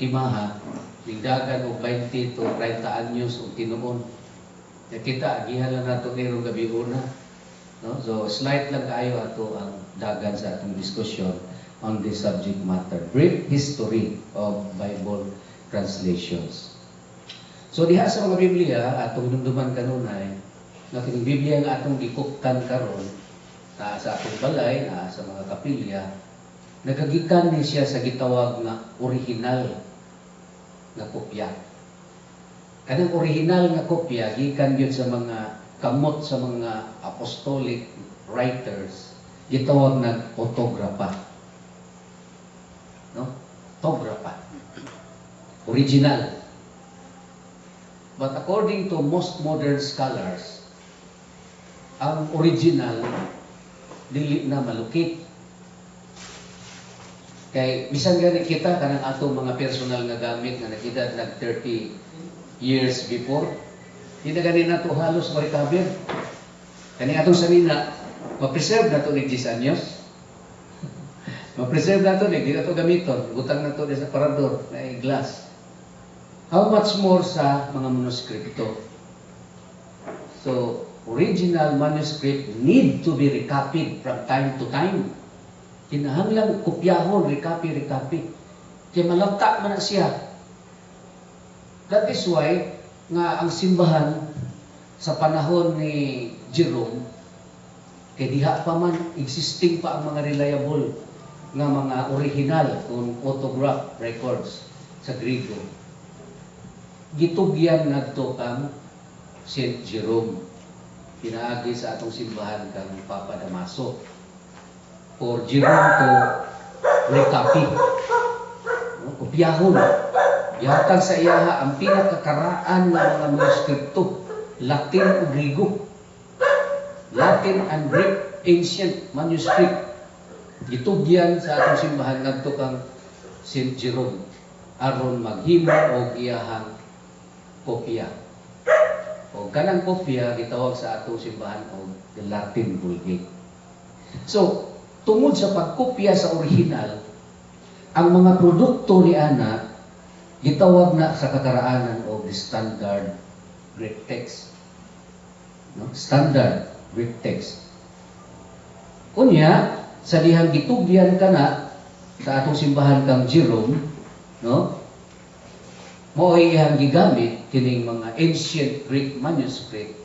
timaha, nigdagan og 20 to 30 anyos og tinuon. Kita agihan lang nato nirong gabi una. No? So, slight lang kayo ato ang dagan sa atong diskusyon on this subject matter. Brief history of Bible translations. So, diha sa mga Biblia, atong dumduman kanunay, na kining Biblia nga atong gikuptan karon na sa atong balay, na sa mga kapilya, nagagikan ni siya sa gitawag na original na kopya. Kanang original nga kopya, gikan yun sa mga kamot sa mga apostolic writers, gitawag na autographa. No? Autographa. Original. But according to most modern scholars, ang original dili na malukit. Kay bisan gani kita kanang atong mga personal nga gamit nga nakita nag 30 years before, di na gani nato halos ma-recover. Kani atong sanina, ma-preserve nato ni 10 anyos. Ma-preserve nato ni di nato gamiton, butang nato sa parador na glass. How much more sa mga manuskripto? So, original manuscript need to be recopied from time to time. Kinahanglan kopyahon, recopy. Kaya malata man na siya. That is why nga ang simbahan sa panahon ni Jerome, kay diha pa man existing pa ang mga reliable nga mga original kung autograph records sa Griego. Gitugyan ngadto kang St. Jerome. Pinaagi sa atong simbahan kang Papa Damaso. For Jerome to recopy. No? Kopyahon. Yatag sa iyaha ang pinakakaraan ng mga manuskripto. Latin o Griego. Latin and Greek ancient manuscript. Gitugyan sa atong simbahan ngadto kang St. Jerome. Aron maghimo og iyahang kopya. O kanang kopya gitawag sa atong simbahan og the Latin Vulgate. So, tungod sa pagkopya sa original, ang mga produkto ni ana gitawag na sa kakaraanan og the standard Greek text. No? Standard Greek text. Kunya, sa dihang gitugyan kana sa atong simbahan kang Jerome, no? Mao iyang gigamit kining mga ancient Greek manuscript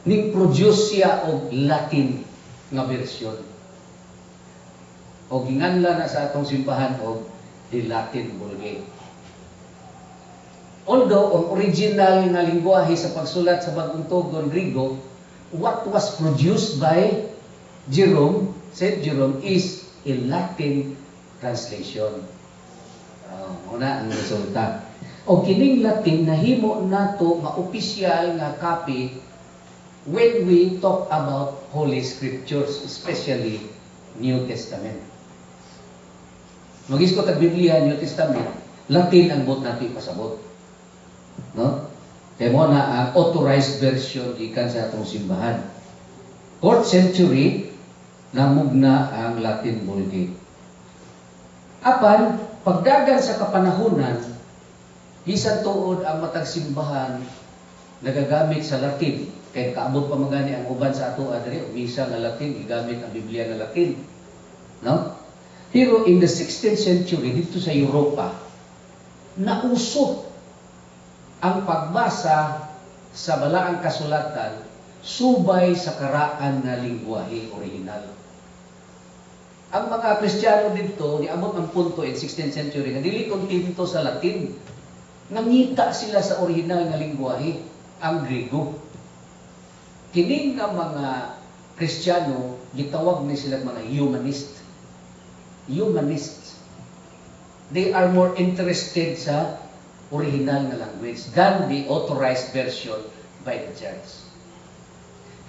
ning produce siya og Latin nga version. O ginganla na sa atong simbahan og the Latin Vulgate. Although ang original nga lingwahe sa pagsulat sa Bagong Tugon Griego, what was produced by Jerome, St. Jerome, is a Latin translation. Una ang resulta. O kining Latin nahimo nato nga opisyal nga copy when we talk about Holy Scriptures, especially New Testament. Mag-iskot ang Biblia, New Testament, Latin ang bot natin pasabot. No? Kaya mo na ang authorized version gikan sa atong simbahan. 4th century, namugna ang Latin Vulgate. Apan, pagdagan sa kapanahunan, bisan tuod ang matag simbahan nagagamit sa Latin. Kaya kaabot pa magani ang uban sa ato adre, misa nga Latin, igamit ang Biblia nga Latin. No? Pero in the 16th century, dito sa Europa, nausot ang pagbasa sa balaang kasulatan subay sa karaan na lingwahe original. Ang mga Kristiyano dito, niabot ang punto in 16th century, na dili kontento sa Latin. Nangita sila sa original nga lingwahe, ang Griego. Kining nga mga Kristiyano, gitawag ni sila mga humanist. Humanists. They are more interested sa original nga language than the authorized version by the church.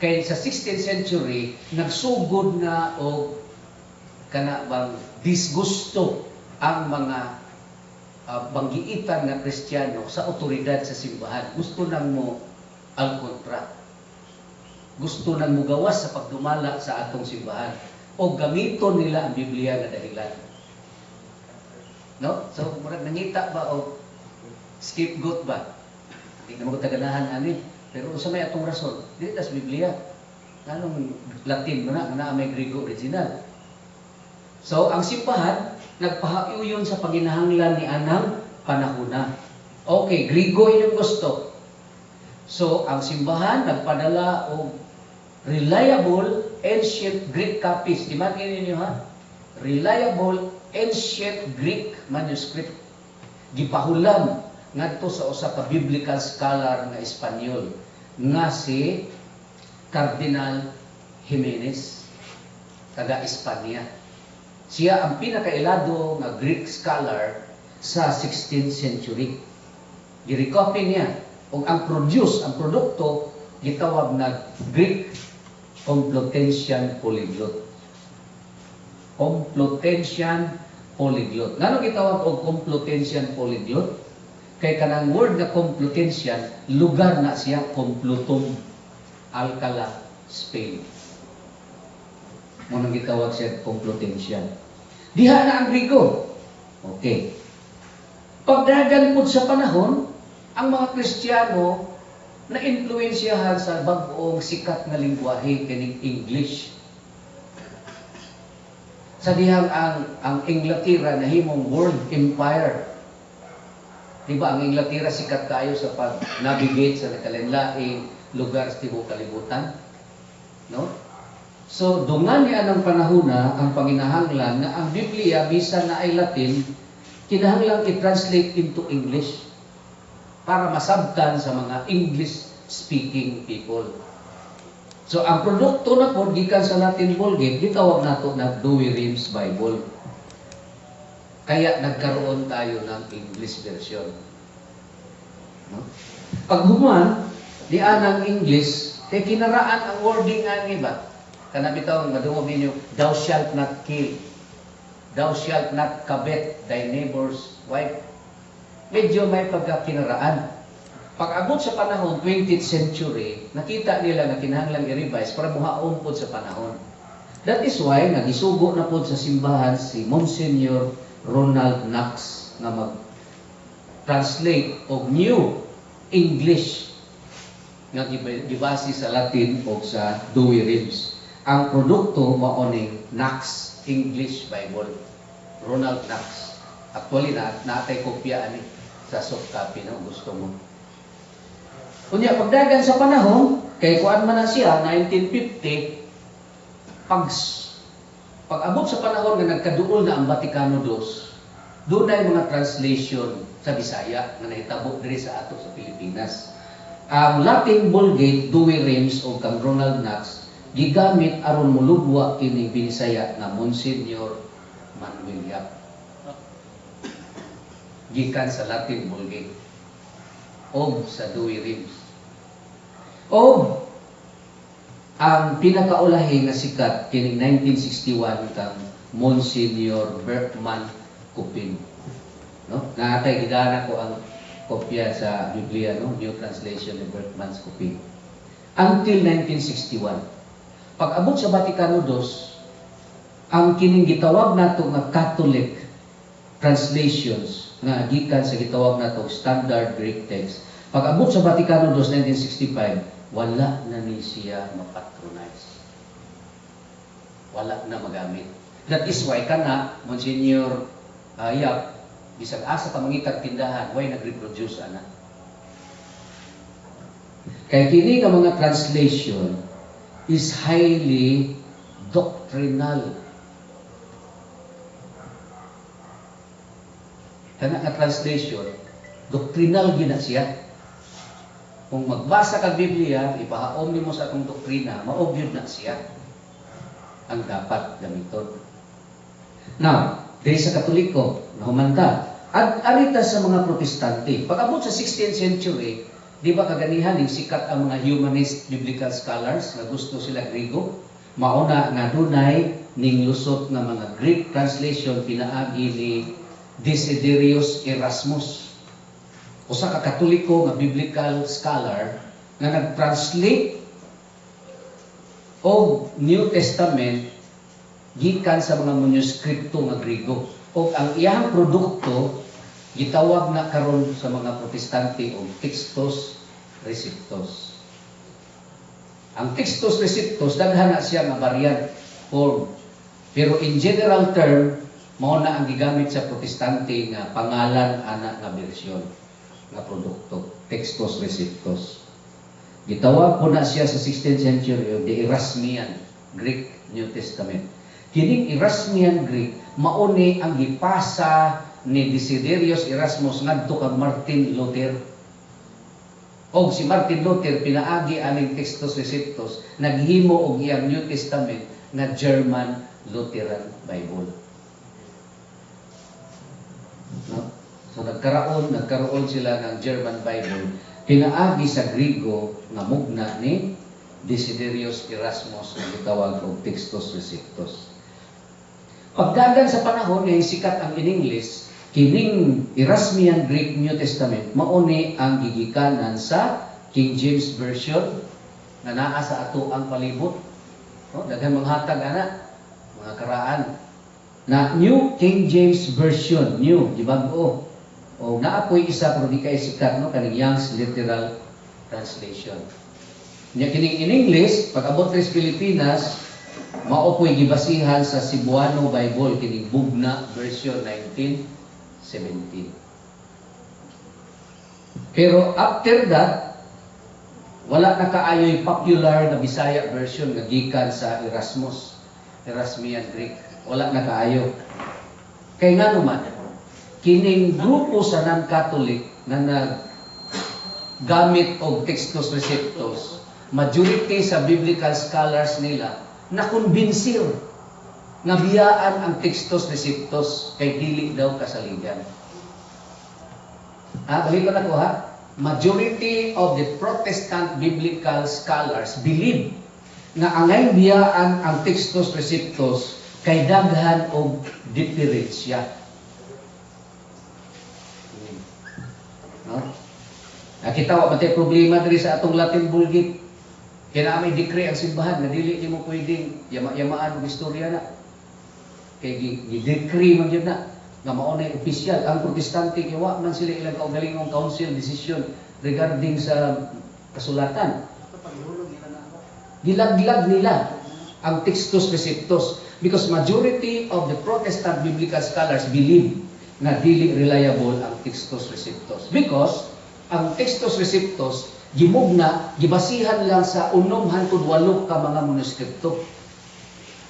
Kaya sa 16th century, nagsugod na o kana bang disgusto ang mga banggiitan na Kristiyano sa otoridad sa simbahan. Gusto nang mo ang kontra. Gusto nang mo gawas sa pagdumala sa atong simbahan o gamiton nila ang Biblia na dahilan. No? So, murag nangita ba o scapegoat ba? Hindi na magtaganahan ani. Pero sa may atong rason, dili tas Biblia. Anong Latin mo na may Griego original. So, ang simbahan, nagpahayo sa paginahanglan ni anang panahuna. Okay, Griego inyong gusto. So, ang simbahan nagpadala og reliable ancient Greek copies. Imagine ninyo ha? Reliable ancient Greek manuscript. Gipahulam ngadto sa usa ka biblical scholar nga Espanyol nga si Cardinal Jimenez taga Espanya. Siya ang pinakailado nga Greek scholar sa 16th century. Gi-recopy niya ug ang produkto gitawag na Greek Complutensian Polyglot. Complutensian Polyglot. Ngano gitawag og Complutensian Polyglot? Kay kanang word na Complutensian, lugar na siya Complutum, Alcala, Spain. Munang gitawag siya Complutensian. Diha na ang Griego. Okay. Pagdagan po sa panahon, ang mga Kristiyano na influensyahan sa bag-ong sikat nga lingwahe kining English. Sa dihang ang Inglaterra nahimong world empire. Diba ang Inglaterra sikat kayo sa pag-navigate sa nakalinlaing lugar sa tibok kalibutan? No? So, dungan niya ng panahuna ang panginahanglan na ang Biblia, bisan na ay Latin, kinahanglang i-translate into English para masabtan sa mga English-speaking people. So, ang produkto na po, gikan sa Latin Vulgate, gitawag nato na Douay-Rheims Bible. Kaya nagkaroon tayo ng English version. No? Pag human, di anang English, kay kinaraan ang wording nga iba. Kanabitaw, madungog ninyo, thou shalt not kill. Thou shalt not covet thy neighbor's wife. Medyo may pagkakinaraan. Pag abot sa panahon, 20th century, nakita nila na kinahanglang i-revise para muhaon po sa panahon. That is why, nagisugo na po sa simbahan si Monsignor Ronald Knox na mag-translate og New English nga gibase sa Latin o sa Douay-Rheims. Ang produkto maoning Knox English Bible. Ronald Knox. Actually, natay kopya ani sa soft copy no gusto mo. Kunya pagdagan sa panahon, kay kuan man na siya 1950 pag abot sa panahon nga nagkaduol na ang Vaticano II, doon na mga translation sa Bisaya nga nahitabo diri sa ato sa Pilipinas. Ang Latin Vulgate, Douay-Rheims o kang Ronald Knox, gigamit aron mulugwa kini Binisaya na Monsignor Manuel Yap. Gikan sa Latin Vulgate o sa Douay-Rheims. O ang pinakaulahi nga sikat kining 1961 kang Monsignor Berkman Coupin. No? Naatay gidana ko ang kopya sa Biblia, no? New Translation ni Berkman Coupin. Until 1961. Pag abot sa Vaticano II, ang kining gitawag nato nga Catholic translations nga gikan sa gitawag nato standard Greek text. Pag abot sa Vaticano II 1965, wala na ni siya mapatronize. Wala na magamit. That is why kana, Monsignor Yap, bisag asa ka mangitag tindahan, why nag-reproduce ana? Kaya kini ka mga translation is highly doctrinal. Kana ka translation, doctrinal gina siya. Kung magbasa ka Biblia, ipahaom nimo sa atong doktrina, maogyod na siya ang dapat gamiton. Now, dahil sa Katoliko, nahumanta, at arita sa mga Protestante, pag abot sa 16th century, di ba kaganihan yung sikat ang mga humanist biblical scholars na gusto sila Griego? Mauna nga dunay ning lusot nga mga Greek translation pinaagi ni Desiderius Erasmus. Usa ka Katoliko nga biblical scholar nga nag-translate o New Testament gikan sa mga manuskripto nga Griego. O ang iyang produkto gitawag na karon sa mga protestante og textus receptus. Ang textus receptus daghan na siya nga variant form. Pero in general term, mao na ang gigamit sa protestante nga pangalan ana nga bersyon nga produkto, textus receptus. Gitawag po na siya sa 16th century o the Erasmian Greek New Testament. Kining Erasmian Greek mauni ang gipasa ni Desiderius Erasmus ngadto kang Martin Luther. Og si Martin Luther pinaagi aning textus receptus naghimo og iyang New Testament nga German Lutheran Bible. No? So nagkaroon sila ng German Bible pinaagi sa Griego nga mugna ni Desiderius Erasmus nga gitawag og textus receptus. Pagdagan sa panahon nga sikat ang in English, kining Erasmian Greek New Testament mauni ang gigikanan sa King James Version nga naa sa ato ang palibot. No, daghan manghatag ana mga karaan na New King James Version, new gibag-o. O naapoy isa pero di kay sikat no kaning Young's Literal Translation. Nya kining in English pag-abot sa Pilipinas mao po'y gibasihan sa Cebuano Bible kining Bugna version 1917. Pero after that wala na kaayoy popular na Bisaya version nga gikan sa Erasmian Greek. Wala na kaayo. Kay nga naman kining grupo sa non-Catholic na naggamit og textus receptus, majority sa biblical scholars nila nakonbinsir nga biyaan ang textus receptus kay dili daw kasaligan. Balik ko na ko ha. Majority of the Protestant biblical scholars believe nga angay biyaan ang textus receptus kay daghan og diferensya. No? Nakita wa matay problema diri sa atong Latin Vulgate. Kaya may decree ang simbahan na dili nimo pwedeng yamaan og istorya na. Kay gi-decree man gyud na nga mao na opisyal ang protestante kay wa man sila ilang kaugalingong council decision regarding sa kasulatan. Gilaglag nila ang textus receptus because majority of the Protestant biblical scholars believe na dili reliable ang textus receptus because ang textus receptus gimugna gibasihan lang sa 6 hangtod 8 ka mga manuskripto.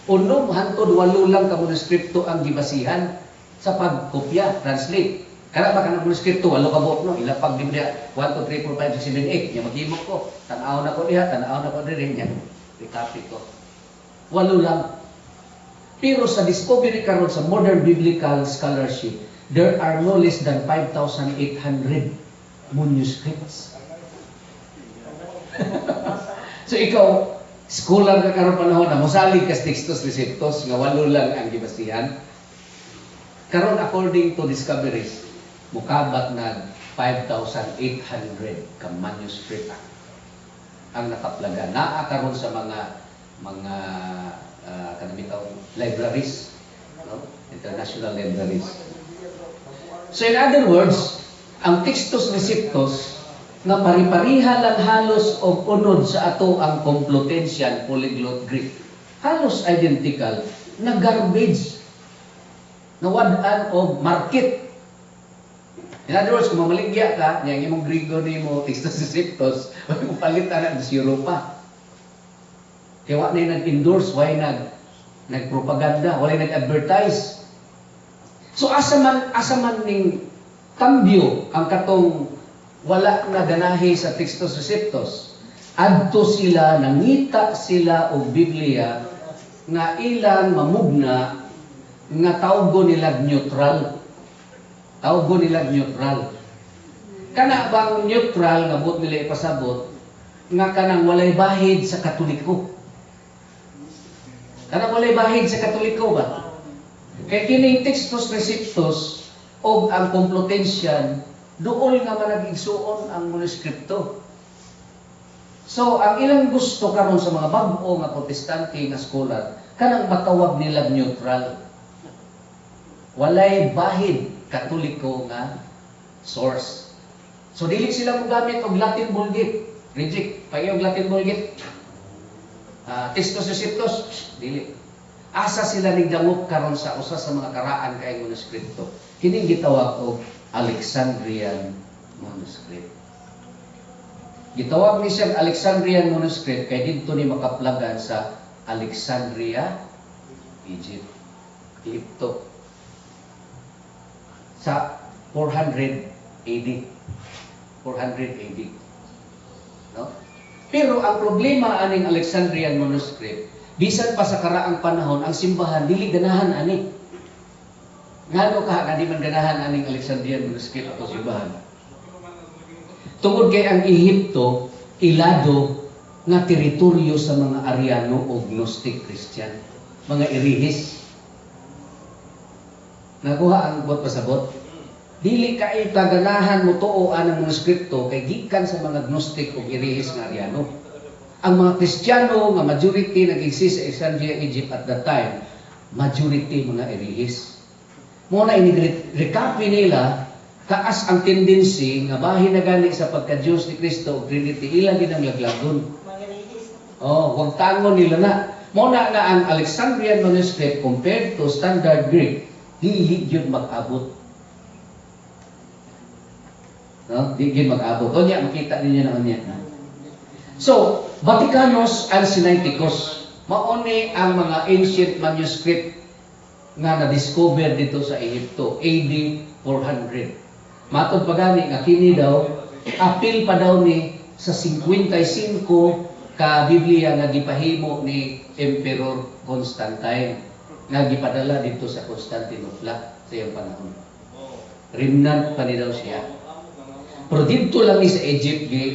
6 hangtod 8 lang ka manuskripto ang gibasihan sa pagkopya, translate. Kana ba kanang manuskripto 8 ka buok no ilapag Biblia 1 2 3 4 5 6 7 8 nya maghimo ko tan-aw na ko diha tan-aw na ko diri nya recopy ko. 8 lang. Pero sa discovery karon sa modern biblical scholarship there are no less than 5,800 manuscripts. So ikaw, scholar ka karon panahon na mosalig ka textus receptus nga 8 lang ang gibasihan. Karon according to discoveries, mukabat na 5,800 ka manuscript ang nakaplaga. Naa karon sa mga kanabitaw libraries, no? International libraries. So in other words, ang textus receptus nga pari-pariha lang halos og unod sa ato ang Complutensian Polyglot Greek. Halos identical na garbage na wad-an og market. In other words, kung mamaligya ka, yang imong Griego nimo textus receptus, wag mo palitan na sa Europa. Kaya wa na nag-endorse, why nagpropaganda, wala nag-advertise. So asa man ning kambyo ang katong wala na ganahi sa textus receptus. Adto sila, nangita sila og Biblia nga ilang mamugna nga tawgon nila neutral. Tawgon nila neutral. Kana bang neutral nga buot nila ipasabot nga kanang walay bahid sa Katoliko. Kanang walay bahid sa Katoliko ba? Kaya kining textus receptus o ang Complutensian, doon nga manag-igsuon ang manuskripto. So, ang ilang gusto karon sa mga bag-o nga protestante nga scholar, kanang matawag nila neutral. walay bahid Katoliko nga source. So dili sila mogamit og Latin Vulgate. Reject payo og Latin Vulgate. Textus Receptus, dili. Asa sila nigdangop karon sa usa sa mga karaan kay manuskripto. Kining gitawag og Alexandrian manuscript. Gitawag ni siyang Alexandrian manuscript kay didto ni makaplagan sa Alexandria, Egypt. Egypto. Sa 400 AD. 400 AD. No? Pero ang problema aning Alexandrian manuscript, bisan pa sa karaang panahon, ang simbahan dili ganahan ani. Ngano ka nga di man ganahan aning Alexandrian manuscript o simbahan? Tungod kay ang Ehipto ilado nga teritoryo sa mga Ariano o Gnostic Christian, mga irihis. Nakuha ang bot pasabot. Dili kay taganahan mo tuo anang manuskripto kay gikan sa mga Gnostic o irihis nga Ariano. Ang mga Kristiyano nga majority nag-exist sa Alexandria, Egypt at that time, majority mga irihis. Muna ini-recopy nila taas ang tendency nga bahin na gani sa pagka-Diyos ni Kristo o Trinity, ilang ginang laglagon. Huwag tangon nila na. Muna nga ang Alexandrian manuscript compared to Standard Greek, dili yun mag-abot. No? Di yun mag-abot. O niya, makita ninyo naman yan. So, Vaticanos and Sinaiticus, mauni ang mga ancient manuscript nga na-discover dito sa Ehipto, AD 400. Matod pa gani nga kini daw apil pa daw ni sa 55 ka Biblia nga gipahimo ni Emperor Constantine nga gipadala dito sa Constantinople sa iyang panahon. Remnant pa ni daw siya. Pero dito lang ni sa Egypt gi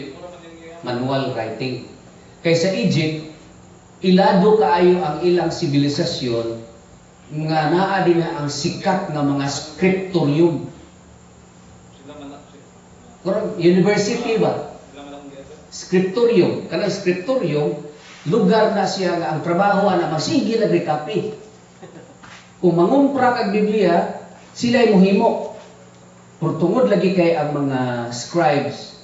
manual writing. Kay sa Egypt ilado kaayo ang ilang sibilisasyon nga naa din ang sikat nga mga scriptorium. University ba? Scriptorium. Kanang scriptorium, lugar na siya nga ang trabaho na masigil na recopy. Kung mangumpra kag Biblia, sila ay muhimo. Pero tungod lagi kay ang mga scribes,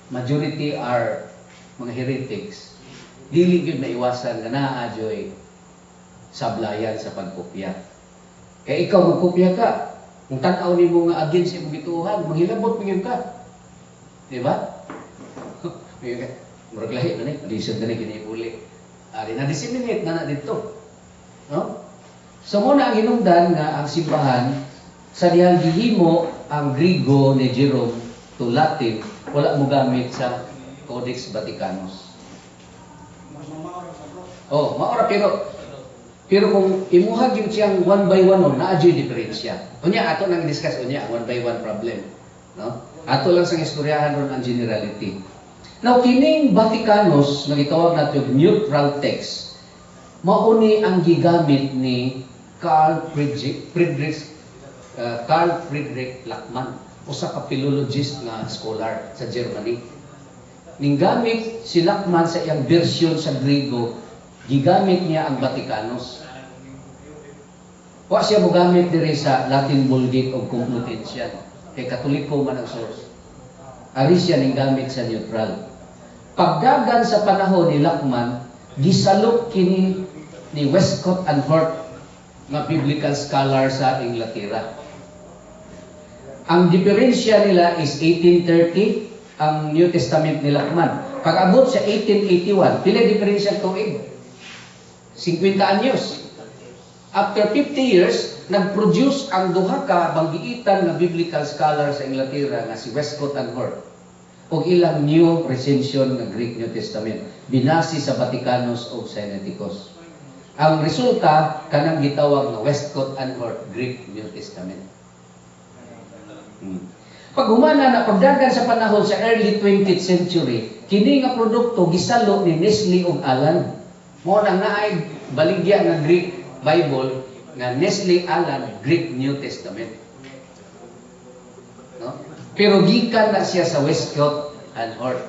majority are mga heretics. Dili gyud maiwasan nga naa joy sablayan sa pagkopya. Kaya ikaw magkopya ka, kung tan-aw nimo nga against imong gituhan, manghilabot pigid ka. Diba? Murag lahi na ni, lisod na ni kini uli. Ari na disseminate na dito. No? So muna ang hinungdan nga ang simbahan sa diyang gihimo ang Griego ni Jerome to Latin, wala mo gamit sa Codex Vaticanus. Maora pero kung imuhag yung siyang one by one naa dyan diferensya. Unya ato nang discuss unya one by one problem. No? Ato lang sa istoryahan ron ang generality. Now, kining Vaticanus, na gitawag natin neutral text, mauni ang gigamit ni Carl Friedrich Lachmann, usa ka philologist nga scholar sa Germany. Ning gamit si Lachmann sa iyang version sa Griego, gigamit niya ang Vaticanus. Wa siya mo gamit diri sa Latin Vulgate o Complutensian. Kay Katoliko man ang source. Ari siya ning gamit sa neutral. Pagdagan sa panahon ni Lachmann, gisalok kini ni Westcott and Hort nga biblical scholar sa Inglaterra. Ang diferensya nila is 1830 ang New Testament ni Lachmann. Pag-abot sa 1881, pila diferensya tuig? 50 anyos. After 50 years, nag-produce ang duha ka banggiitan nga biblical scholar sa Inglaterra nga si Westcott and Hort og ilang new recension nga Greek New Testament binasi sa Vaticanus o Sinaiticus. Ang resulta kanang gitawag nga Westcott and Hort Greek New Testament. Pag humana na pagdagan sa panahon sa early 20th century, kini nga produkto gisalo ni Nestle ug Allen. Mo nang naay baligya nga Greek Bible nga Nestle Allen Greek New Testament. No? Pero gikan na siya sa Westcott and Hort.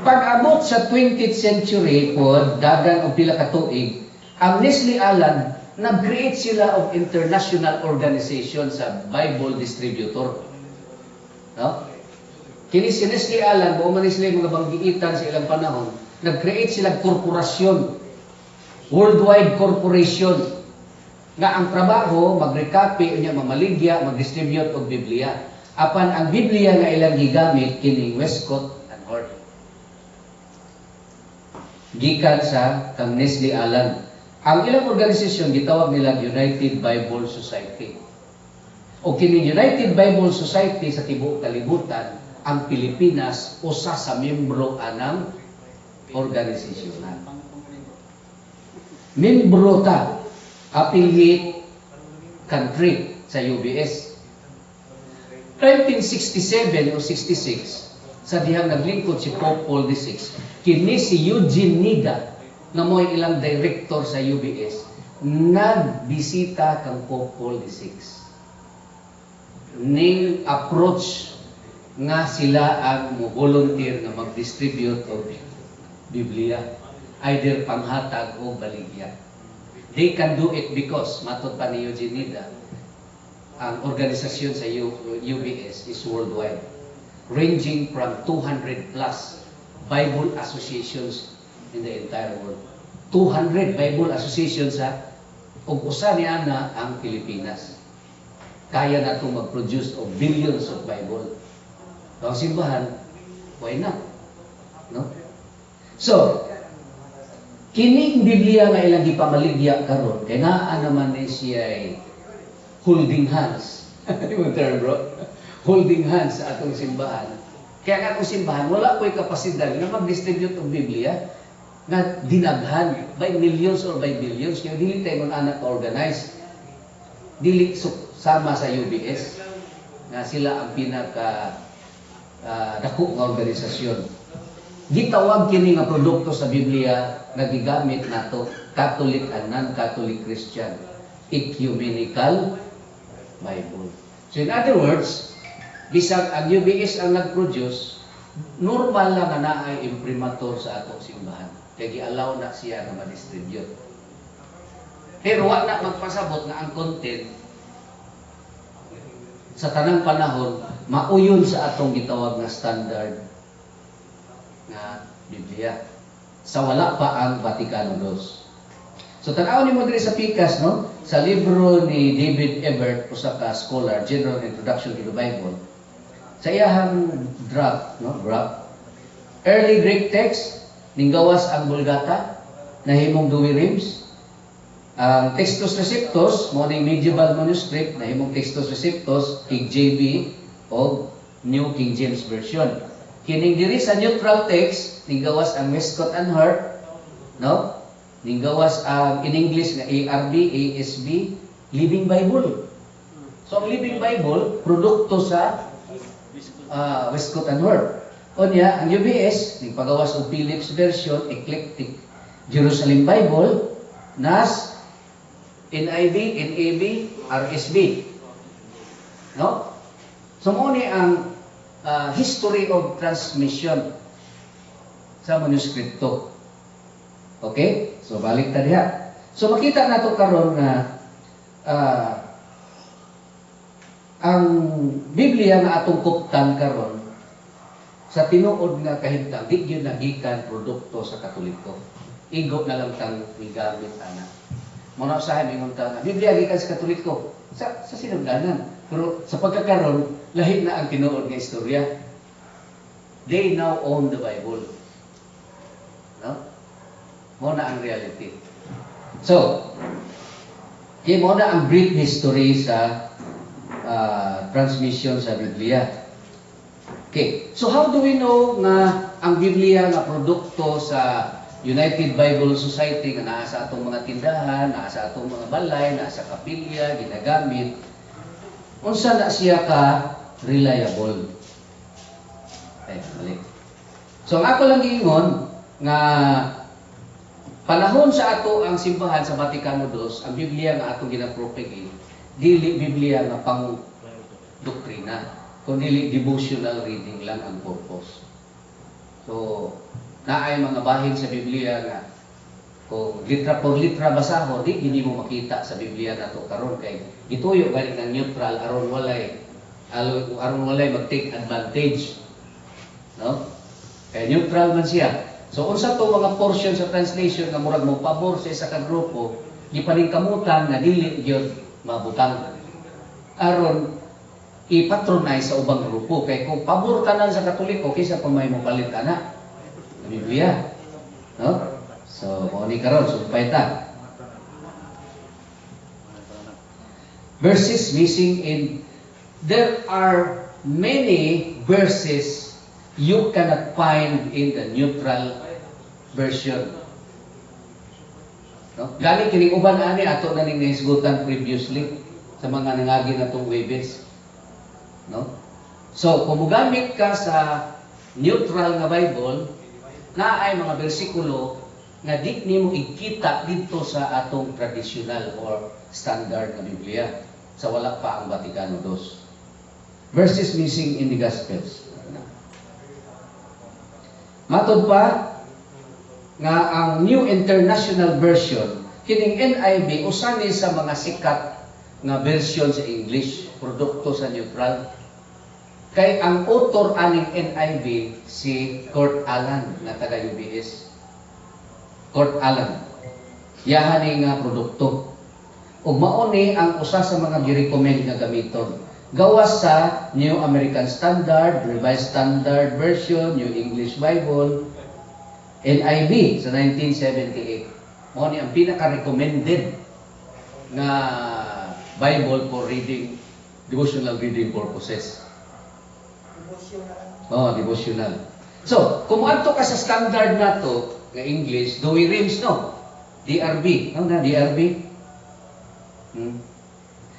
Pag-abot sa 20th century po, dagang o pila ka tuig, ang Nestle Allen nag-create sila of international organization sa Bible distributor. No? Kini si Nestle Alan, buo man sila mga banggiitan sa ilang panahon, nag-create sila korporasyon, worldwide corporation, nga ang trabaho, mag-recopy, mamaligya, mag-distribute og Biblia. Apan ang Biblia nga ilang gigamit, kining Westcott and Hort. Gikan sa kang Nestle Alan. Ang ilang organisasyon, gitawag nila United Bible Society. O kining United Bible Society sa tibuok kalibutan, ang Pilipinas, usa sa membro anang organisasyon. Membro ta, affiliate country sa UBS. 1967 o 66, sa dihang naglingkod si Pope Paul VI, kini si Eugene Nida, na mo'y ilang director sa UBS, nagbisita kang Pope Paul VI. Ning approach nga sila ang volunteer na mag-distribute of Biblia, either panghatag o baligya. They can do it because, matod pa ni Eugene Nida, ang organisasyon sa UBS is worldwide, ranging from 200 plus Bible associations in the entire world. 200 Bible associations sa ug usa niya na ang Pilipinas. Kaya na itong mag-produce of billions of Bible. Ang simbahan, why not? No? So, kining Biblia nga ilang gipamaligya karon, kaya nga naman ni siya ay holding hands. Yung term, bro? Holding hands sa atong simbahan. Kaya nga atong simbahan, wala ko'y kapasidad na mag-distribute ng Biblia na dinaghan by millions or by billions. Kaya dili tayo anak organize. Dili sama sa UBS na sila ang pinaka dako nga organisasyon. Gitawag kini nga produkto sa Biblia nga gigamit nato Catholic and non-Catholic Christian ecumenical Bible. So in other words, bisag ang UBS ang nag-produce, normal lang na naay imprimatur sa atong simbahan. Kaya gi-allow na siya na ma-distribute. Pero wa na magpasabot na ang content sa tanang panahon mauyon sa atong gitawag na standard na Biblia. Sa wala pa ang Vaticano II. So tanaw ni mo diri sa Pikas, no? Sa libro ni David Ebert, usa ka scholar, General Introduction to the Bible. Sa iyahang draft, no? Draft. Early Greek text, ninggawas ang Vulgata, nahimong duwi rims. Ang Textus Receptus, mo ning medieval manuscript, nahimong Textus Receptus, King JB o New King James Version. Kining diri sa neutral text, ninggawas ang Westcott and Hort, no? Ninggawas ang in English nga ARB, ASB, Living Bible. So ang Living Bible, produkto sa Westcott and Hort. O niya, ang UBS, nagpagawas og Phillips version, Eclectic Jerusalem Bible, NAS, NIV, NAB, RSB. No? So mo ni ang history of transmission sa manuskripto. Okay? So balik ta diha. So makita nato karon nga ang Biblia nga atong kuptan karon sa tinuod nga kahimtang di gyud nagikan produkto sa Katoliko. Igo na lang tang migamit ana. Muna usahay mingon ta nga Biblia gikan sa Katoliko sa sinugdanan. Pero sa pagkakaroon lahi na ang tinuod nga istorya. They now own the Bible. No? Muna ang reality. So, muna ang brief history sa transmission sa Biblia. Okay. So how do we know nga ang Biblia nga produkto sa United Bible Society nga naa sa atong mga tindahan, naa sa atong mga balay, naa sa kapilya, ginagamit, unsa na siya ka reliable? Ay, balik. So ang ako lang giingon nga panahon sa ato ang simbahan sa Vaticano II, ang Biblia nga atong ginapropagate, dili Biblia nga pang doktrina, kundi devotional reading lang ang purpose. So, naay mga bahin sa Biblia nga Kung litra por litra basahon, di gini mo makita sa Biblia nato karon kay gituyo gani ng neutral aron walay mag-take advantage. No? Kay neutral man siya. So unsa to mga portion sa translation nga murag mo pabor sa isa ka grupo, gipaningkamutan nga dili gyud mabutang. Aron i-patronize sa ubang grupo kay kung pabor tanan sa Katoliko kaysa pa may mopalit ana sa Biblia. No? So, kung ni karon sumpay ta. Verses missing in there are many verses you cannot find in the neutral version. No? Gani kini uban ani ato na ning nahisgutan previously sa mga nangagi natong Webes. No? So, kung mugamit ka sa neutral nga Bible, naay mga bersikulo nga di nimo ikita dito sa atong traditional or standard na Biblia sa wala pa ang Vaticano II. Verses missing in the Gospels. Matod pa nga ang New International Version, kining NIV usani sa mga sikat nga version sa English, produkto sa neutral. Kay ang author aning NIV si Kurt Aland nga taga UBS. Kurt Aland. Yahan nga produkto. Ug mao ni ang usa sa mga gi-recommend nga gamiton. Gawas sa New American Standard, Revised Standard Version, New English Bible, NIV sa 1978. Mao ni ang pinaka-recommended nga Bible for reading, devotional reading purposes. Devotional. So, kung adto ka sa standard nato nga English, Douay Rheims, no? DRB. Ano na, DRB?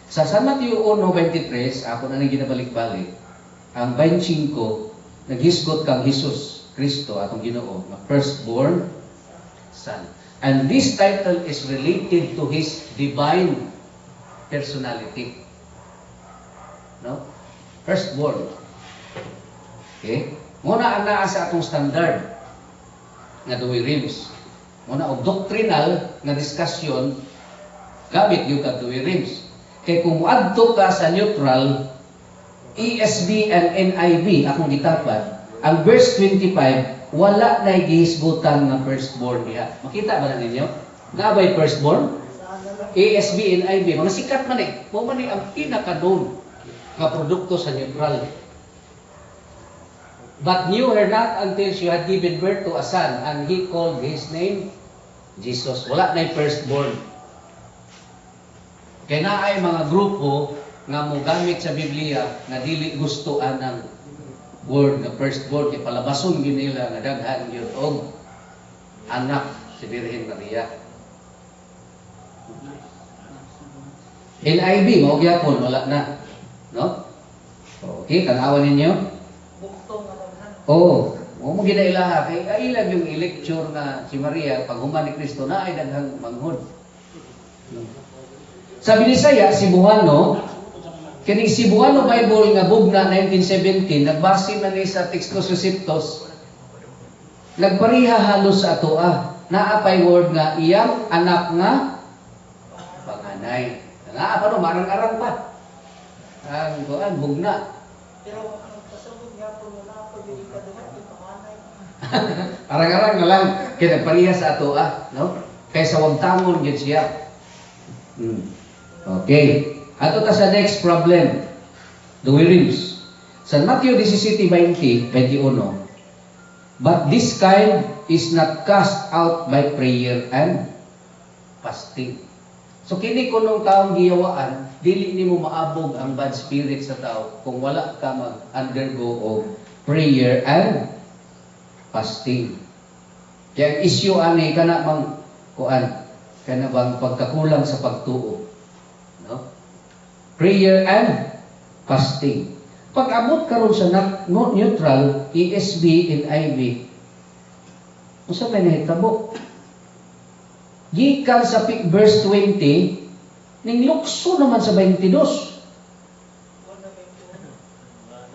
Sa San Mateo 1:23, ako na nang ginabalik-balik, ang 25, naghisgot kang Jesus Kristo, atong Ginoo, na firstborn son. And this title is related to His divine personality. No? Firstborn. Okay? Muna ang naa sa atong standard nga Douay Rheims. Muna og doctrinal nga diskusyon gamit yung ka Douay Rheims. Kay kung muadto ka sa neutral, ESV and NIV, akong gitapat, ang verse 25, wala na gihisgutan nga firstborn niya. Makita ba na ninyo? Nabay firstborn? ESV, NIV, mga sikat man eh. Mo man eh ang pinaka-known nga produkto sa neutral. But knew her not until she had given birth to a son, and he called his name Jesus. Wala na yung firstborn. Kaya na ay mga grupo nga mo gamit sa Biblia na dili gustoan ng word nga firstborn, kaya palabason ginila nga daghan yun og anak si Birhen Maria. NIV, mao gyapon wala na. No? Okay, tanawan ninyo. Oo, mo ginailaha kay ailag yung i-lecture na si Maria pag human ni Kristo na ay daghang manghod. Sa Binisaya, Cebuano, kining Cebuano Bible nga bugna 1917, nagbase man ni sa Textus Receptus, nagpariha halos sa atoa. Naapay word nga iyang anak nga panganay. Naa pa no, marang-arang pa. Ang kuan bugna. Pero ang pasulod nga po wala pa yung ikaduhat yung panganay. Arang-arang na lang kaya nagpariha sa atoa, no? Kaysa wag tangon gyud siya. Okay. Ato ta sa next problem. Douay Rheims. Sa Matthew 17:20, 21. But this kind is not cast out by prayer and fasting. So kini kunong taong giyawaan, dili nimo maabog ang bad spirit sa tao kung wala ka mag-undergo og prayer and fasting. Kaya ang issue ani kana mang kuan, kana bang pagkakulang sa pagtuo. No? Prayer and fasting. Pag abot karon sa neutral, ESV and NIV, unsa may nahitabo? Gikan sa verse 20, ning lukso naman sa 22.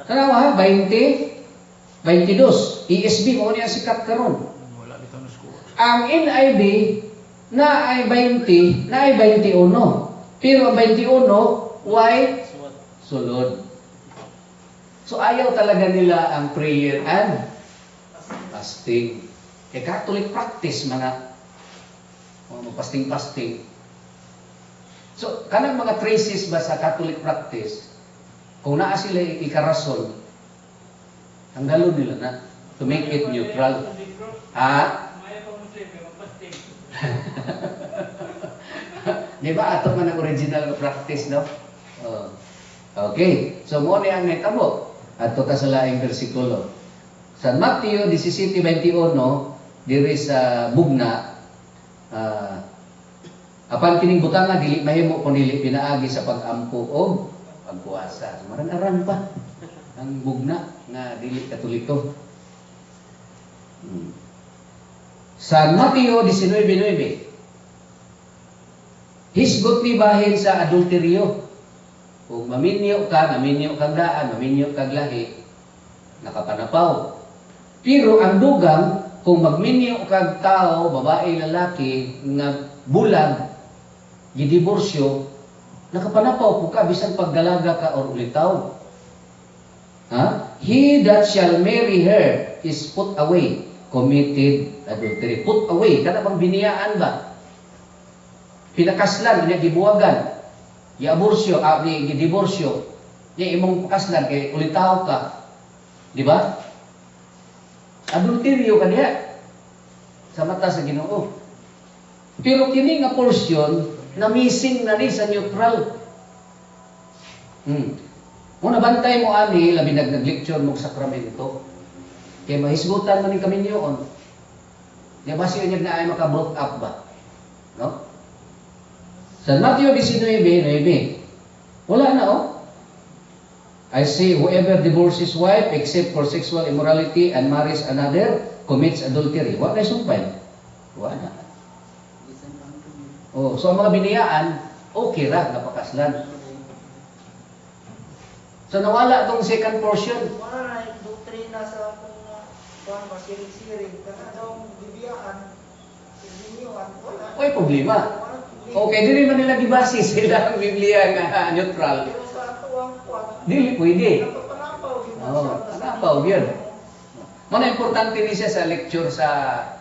Tanawa ha, 20, 22. ESV mo niya sikat karon. Ang NIV na ay 20, na ay 21. Pero ang 21, why? Sulod. So ayaw talaga nila ang prayer and fasting. Kaya Catholic practice mga pasting-pasting. So, kanang mga traces ba sa Catholic practice, kung naa sila ikarason, tanggalon nila na to make it neutral. Ha? Di ba? Ato man ang original na practice, no? Oh. Okay. So, mo ni ang netabo. Ato ka sa laing versikulo. Sa Mateo 17:21, diri sa Bugna, apan kining butanga dili mahimo kun dili pinaagi sa pag-ampo o pagpuasa. Marang-aran pa ang Bugna nga dili Katoliko. Sa Mateo 19:9, hisgot ni bahin sa adulteryo. Kung maminyo kang daan, maminyo kag lahi, nakapanapaw. Pero ang dugang, kung magminyo kag tao, babae, lalaki, nga bulag, gidiborsyo, nakapanapaw po ka, bisan paggalaga ka or ulitaw. Ha? He that shall marry her is put away, committed adultery. Put away, kada bang biniyaan ba? Pinakaslan, niya gibuwagan, giaborsyo, gidiborsyo, niya imong pakaslan, kay ulitaw ka. Di ba? Adulteryo ka niya sa mata sa Ginoo. Pero kini nga portion na missing na ni sa neutral. Muna bantay mo ani labi nag-lecture mo sakramento. Kay mahisgutan man ni kami niyon. Di ba siya na ay maka-broke up ba? No? Sa Mateo 19:9, wala na I say, whoever divorces his wife except for sexual immorality and marries another commits adultery. Wala na sumpay. Wala. Oh, so ang mga biniyaan, okay ra, napakaslan. So nawala itong second portion. Wala na doktrina sa kung masiring-siring. Kana daw bibiyaan, siriniyuan, wala. Oy, problema. Okay, dili man nila gibase sila ang Biblia nga neutral. Pero sa tuwang kuwan, Dili pwede. napapanapaw yun. Oh, panapaw yun. Muna importante ni siya sa lecture sa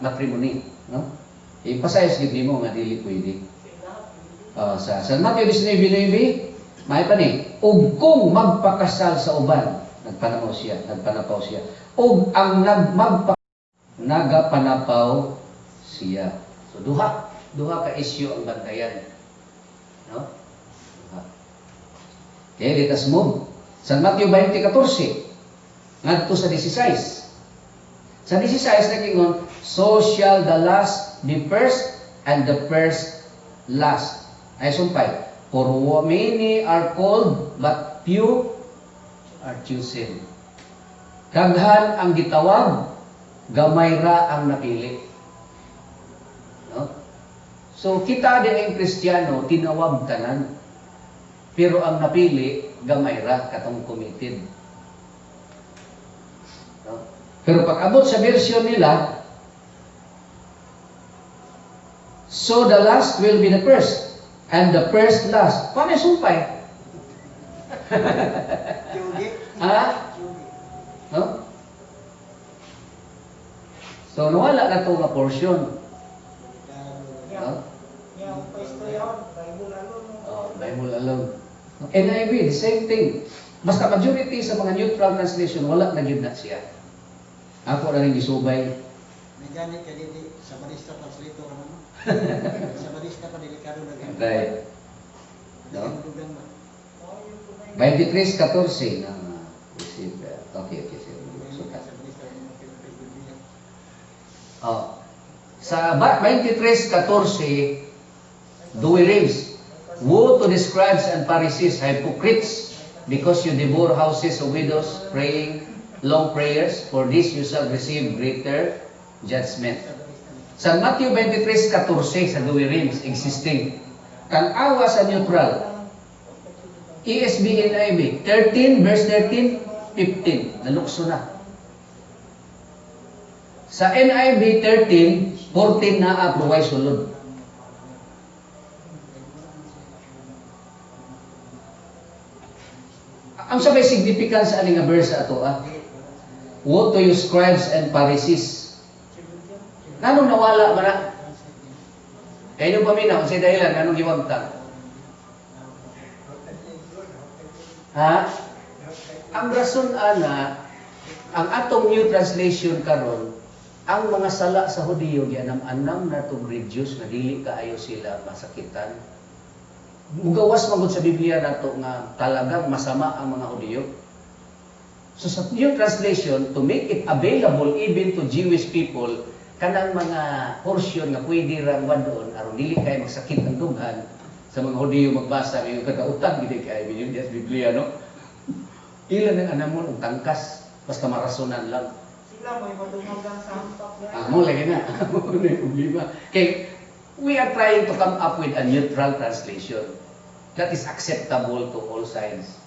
matrimony, no? Ipasayos gid mo nga dili pwede. Sa Mateo 19:9, may pa ni, ug kung magpakasal sa uban, nagpanapaw siya. Ug ang nagapanapaw siya. So duha ka issue ang bantayan. No? Okay, let us move. Sa Mateo 20:14, ngadto sa 16. Sa 16 nagingon, so shall the last be first and the first last. Ay sumpay, for many are called but few are chosen. Daghan ang gitawag, gamay ra ang napili. No? So kita din ang Kristiyano, tinawag tanan. Pero ang napili, gamay ra katong committed. No? Pero pag abot sa version nila, so the last will be the first, and the first last. Paano sumpay? Ha? No? So nawala na ito nga portion. No? Yang pwesto yun, Bible alone. Bible alone. NIV, the same thing. Basta majority sa mga neutral translation, wala na yun na siya. Ako na rin isubay. May ganit ka dito sa barista translator naman. Sa barista pa delikado na ganit. Right. No? 23. 23:14 na receive. Okay, sir. Sukat. Sa 23:14, Dewey Reeves, woe to the scribes and Pharisees, hypocrites, because you devour houses of widows, praying long prayers, for this you shall receive greater judgment. Sa Matthew 23:14, sa Dewey Reeves, existing, tanawa sa neutral, ESV NIV, 13, verse 13, 15, nalukso na. Sa NIV 13, 14 na apruway sulod. Ang sabay significance sa aning nga verse ato Woe to you scribes and Pharisees. Nganong nawala man na? Kaya nyo paminaw, sa dahilan, nganong giwagtang? Ha? Ang rason ana, ang atong new translation karon, ang mga sala sa Hudiyo gianam-anam na to reduce na dili kaayo sila masakitan. Mugawas magud sa Biblia nato nga talagang masama ang mga Hudiyo. So sa new translation, to make it available even to Jewish people, kanang mga portion nga pwede ra wadon aron dili kay magsakit ang dughan sa mga Hudiyo magbasa ng kagautang gid kay Biblia no. Ilan ang anamon ang tangkas basta marasonan lang. Sila may madungagan sa hampak na. Mo lagi na. Mo na problema. Kay we are trying to come up with a neutral translation that is acceptable to all sides.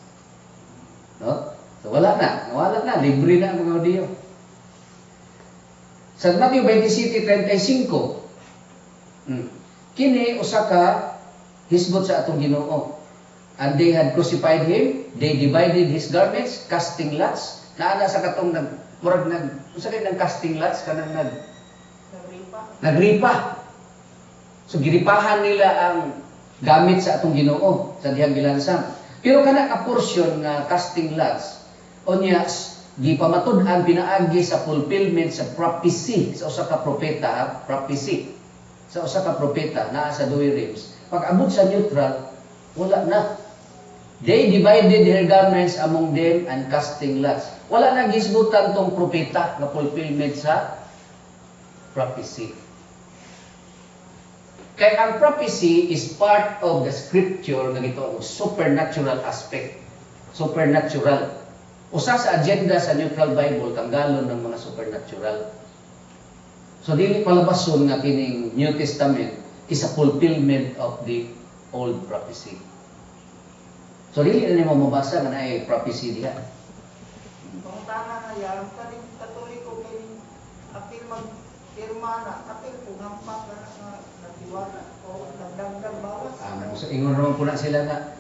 No? So wala na, libre na ang mga Hudiyo. Sa Matthew 27:35, kini usa ka hisgot sa atong Ginoo. And they had crucified him, they divided his garments, casting lots. Naana sa katong usa kay nang casting lots kanang nagripa. So giripahan nila ang gamit sa atong Ginoo sa dihang gilansang. Pero kana ka portion nga casting lots, onya gipamatud-an pinaagi sa fulfillment sa prophecy sa usa ka propeta, prophecy sa usa ka propeta naa sa duwi realms. Pag abot sa neutral, wala na. They divided their garments among them and casting lots. Wala na gisgutan tong propeta nga fulfillment sa prophecy. Kaya ang prophecy is part of the scripture nga gito supernatural aspect. Supernatural. Usa sa agenda sa neutral Bible tanggalon ng mga supernatural. So dili palabason nga kining New Testament is a fulfillment of the old prophecy. So dili na mo mabasa nga naay prophecy diha. Pangutana na yan, kaning Katoliko kining apil magpirma na, apil kung hampak na nagdiwala o nagdagdag bawas. So ingon naman po na sila nga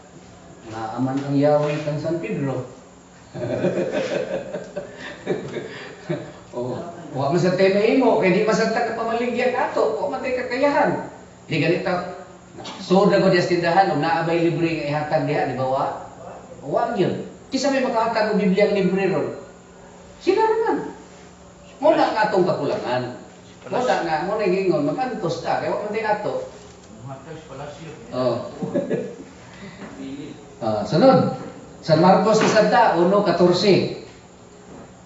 naaman ang Yahweh kang San Pedro. Wa man sa tema imo kay di masagta ka pamaligyan ato, wa man tay kakayahan. Di ganito. So dago di tindahan og naabay libre nga ihatag diha di ba wa? Wa gyud. Kisa may makahatag og Biblia libre ron. Sila naman. Mo na nga atong kakulangan. Mo na nga mo na gingon magantos ta kay wa man tay ato. Oh. Sunod. San Marcos Isada 1:14.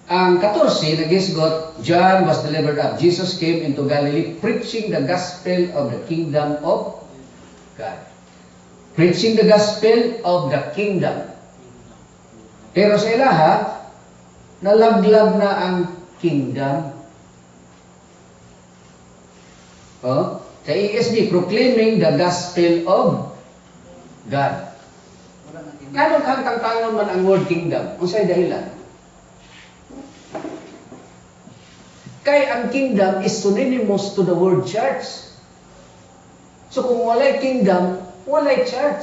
Ang 14 nagisgot, John was delivered up. Jesus came into Galilee preaching the gospel of the kingdom of God. Preaching the gospel of the kingdom. Pero sa ilaha, nalaglag na ang kingdom. Oh, sa ESV, proclaiming the gospel of God. Kanong kantang-tangon man ang word kingdom? Unsay dahilan? Kay ang kingdom is synonymous to the word church. So kung walay kingdom, walay church.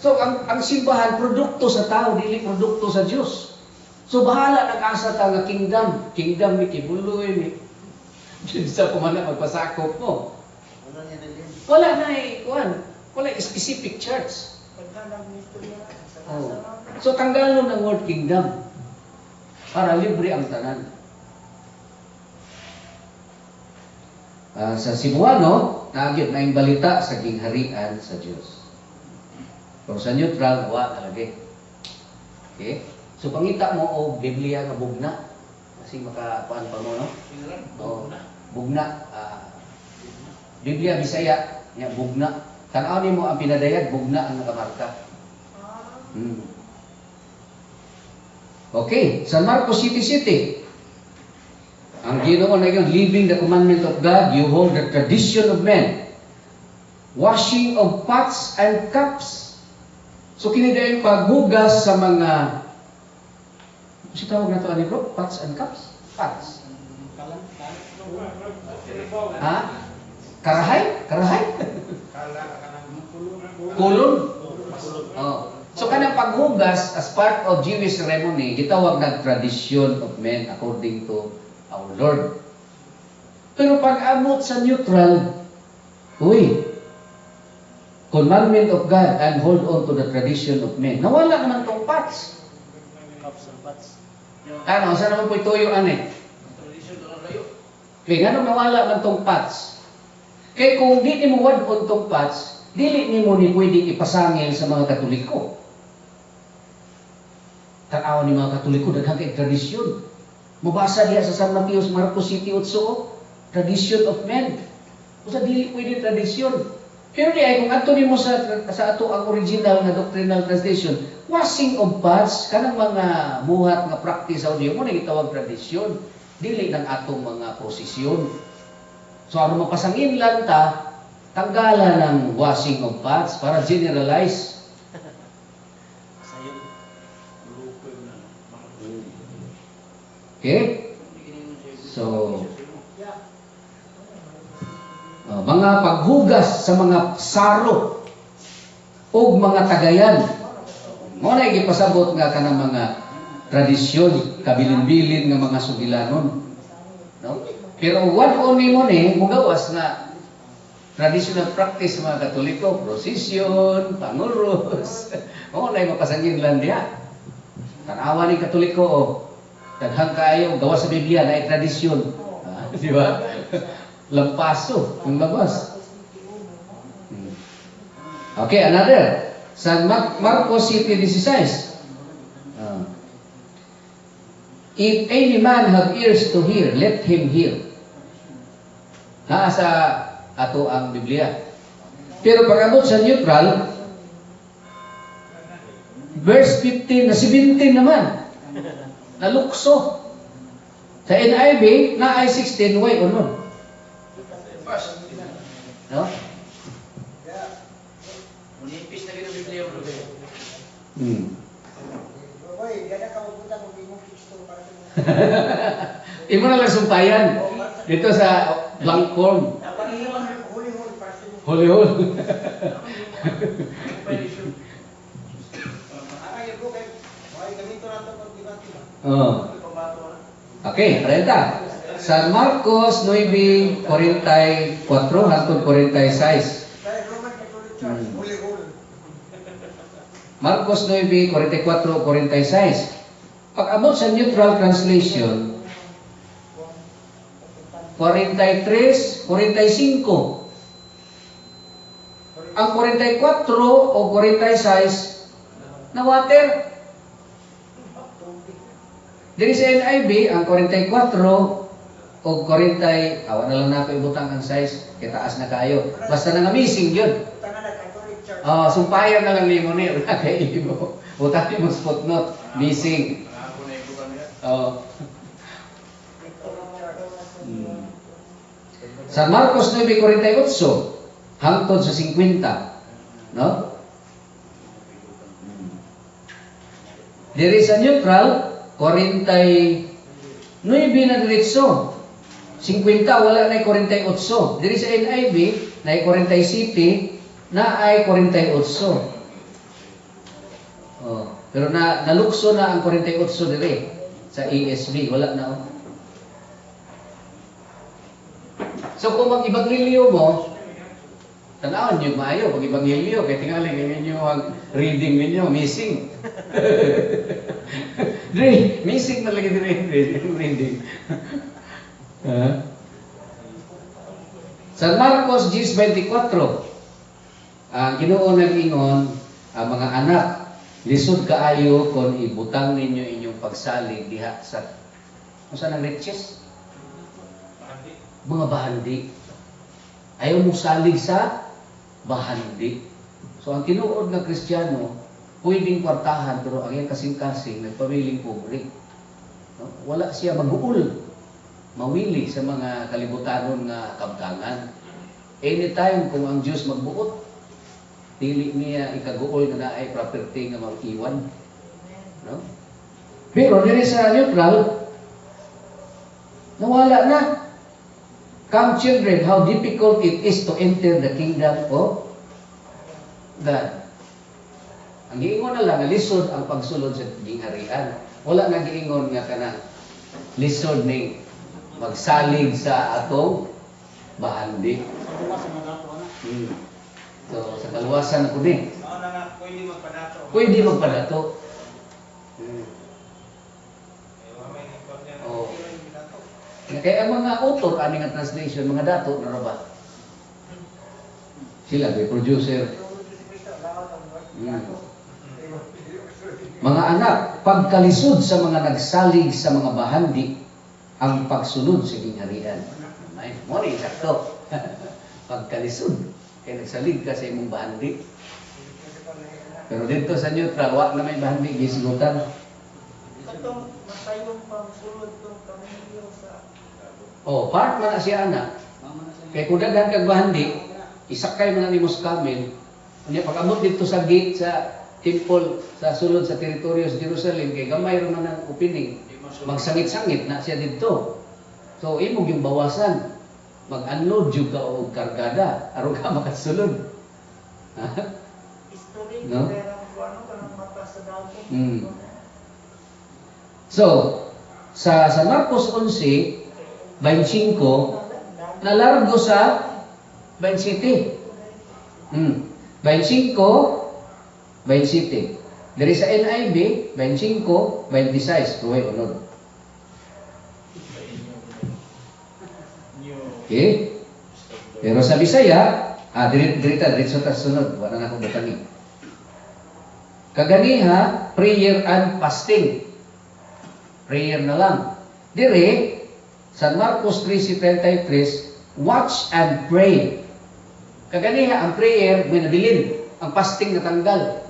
So ang simbahan produkto sa tao, dili produkto sa Dios. So bahala nag-asa ta nga kingdom. Kingdom ni kibuloy ni. Kinsa ko man na magpasakop mo. Wala na kuan. Wala specific church. Oh. So tanggalon ang word kingdom para libre ang tanan. Sa Cebuano, nagyod na yung balita sa gingharian sa Diyos. Pero sa neutral, wa talaga. Okay? So pangita mo o Biblia nga bugna. Kasi makakuan pa mo, no? Oh, bugna. Biblia Bisaya, nga bugna. Tanaw mo ang pinadayag, bugna ang nakamarka. Okay, San Marcos City. Ang Ginoo na yun, living the commandment of God, you hold the tradition of men. Washing of pots and cups. So kinidayon paghugas sa mga si tawag na to ani bro? Pots and cups? Pots. Ha? Karahay? Karahay? Kulon? Oh. So kanang paghugas as part of Jewish ceremony, gitawag na tradition of men according to our Lord. Pero pag amot sa neutral, uy, commandment of God and hold on to the tradition of men. Nawala naman tong pots. Ano, saan naman po ituyo, ane? Kaya nga nawala man tong pots. Kaya kung di ni mo wadon tong pots, dili ni mo ni pwede ipasangil sa mga Katoliko. Tanaw ni mga Katoliko, daghang kay tradisyon. Mabasa diya sa San Mateo, Marcos City 8, tradition of men. Usa dili pwede tradisyon. Pero di ay kung ato nimo sa ato ang original na doctrinal translation, washing of pots kanang mga buhat nga practice sa Dios mo na gitawag tradisyon, dili ng atong mga posisyon. So ano mapasangin lang ta, tanggalan ng washing of pots para generalize. Okay? So, mga paghugas sa mga saro o mga tagayan. Mo na gipasabot nga kanang mga tradisyon, kabilin-bilin nga mga sugilanon. No? Pero what only mo ni mugawas nga traditional practice sa mga Katoliko, prosesyon, panguros. Mo na mapasangin lang diha. Tanawa ni Katoliko o daghang kaayo gawa sa Biblia na tradisyon. Di ba? Lampaso, yung labas. Okay, another. San Marcos City 16. If any man have ears to hear, let him hear. Sa ato ang Biblia. Pero pag abot sa neutral, verse 15 na 17 naman. Nalukso. Sa NIV, na ay 16, way unod. No? Munipis na gito Biblia mo rin. Oy, diyan ka mapunta kung di mo fix to para sa Imo na lang sumpayan. Dito sa blank form. dapat iwan huli-huli para sa inyo. Huli-huli. Ay, bro, kay may ganito na ito pag dibati ba? Oh. Okay, 30. San Marcos 9:44 hangtod 46. Kaya Roman Catholic Church, huli-huli. Marcos 9:44, 46. Pag abot sa neutral translation, 43, 45. Ang 44 o 46 na water. Diri sa NIV, ang 44 o 40, awan na lang nato ibutang ang size, kaya taas na kayo. Basta na nga missing yun. Tangan na Catholic Church. Sumpayan na lang nimo ni, wala kay imo. Butang mo spot note, missing. Sa Marcos 9:48 hangtod sa 50, no? Diri sa neutral 49 na diretso. 50 wala na 48. Diri sa NIV na 47 na ay 48. Pero nalukso na ang 48 diri sa ESV, wala na. So kung mag-ibanghelyo mo, tanawon niyo maayo pag-ibanghelyo, kaya tingali ninyo ang reading ninyo, missing. Dre, missing na lagi diri reading. San Marcos 10:24, ang Ginoo nag-ingon, ang mga anak, lisod kaayo kung ibutang ninyo inyong pagsalig diha sa saan ang riches? Mga bahandi. Ayaw mo salig sa bahandi. So ang tinuod na Kristiyano, pwedeng kwartahan pero ang iyang kasing-kasing nagpamiling pobre. No? Wala siya mag-uul, mawili sa mga kalibutanon nga kabtangan. Anytime kung ang Diyos magbuot, dili niya ikaguol na naay property nga mag-iwan. No? Pero diri sa neutral, nawala na. Come children, how difficult it is to enter the kingdom of God. Ang giingon na lang, lisod ang pagsulod sa gingharian. Wala na giingon nga kanang lisod ning magsalig sa atong bahandi. Sa luwas sa mga dato na. So, sa kaluwasan na po din. Oo na nga, pwede magpadato. Pwede magpadato. Oo. Kaya ang mga author, aning nga translation, mga dato, na ba? Sila, may producer. Mga anak, pagkalisod sa mga nagsalig sa mga bahandi, ang pagsunod sa gingharian. Ay, morning, sakto. Pagkalisod. Kaya nagsalig ka sa imong bahandi. Pero dito sa neutral, wak na may bahandi, gisigutan. Katong masayong pagsulod tong pamilyo sa Oh, part man na siya anak. Kaya kung daghan kag bahandi, isakay man ni Muskamil. Unya pag-abot dito sa gate sa temple sa sulod sa teritoryo sa Jerusalem kay gamay ra man ang opening. Magsangit-sangit na siya dito. So imong yung bawasan. Mag-unload jud ka og kargada aron ka makasulod. history, No? pero ano ka ng mata sa dato. So, sa Marcos 11, 25, nalargo sa 27. 25, 27. Dari sa NIV, 25, 26. Ruhay unod. Okay? Pero sa Bisaya, diretso ta sunod. Wala na akong batangi. Kaganiha, prayer and fasting. Prayer na lang. Dire, San Marcos 13:33, watch and pray. Kaganiha, ang prayer, may nabilin. Ang fasting natanggal.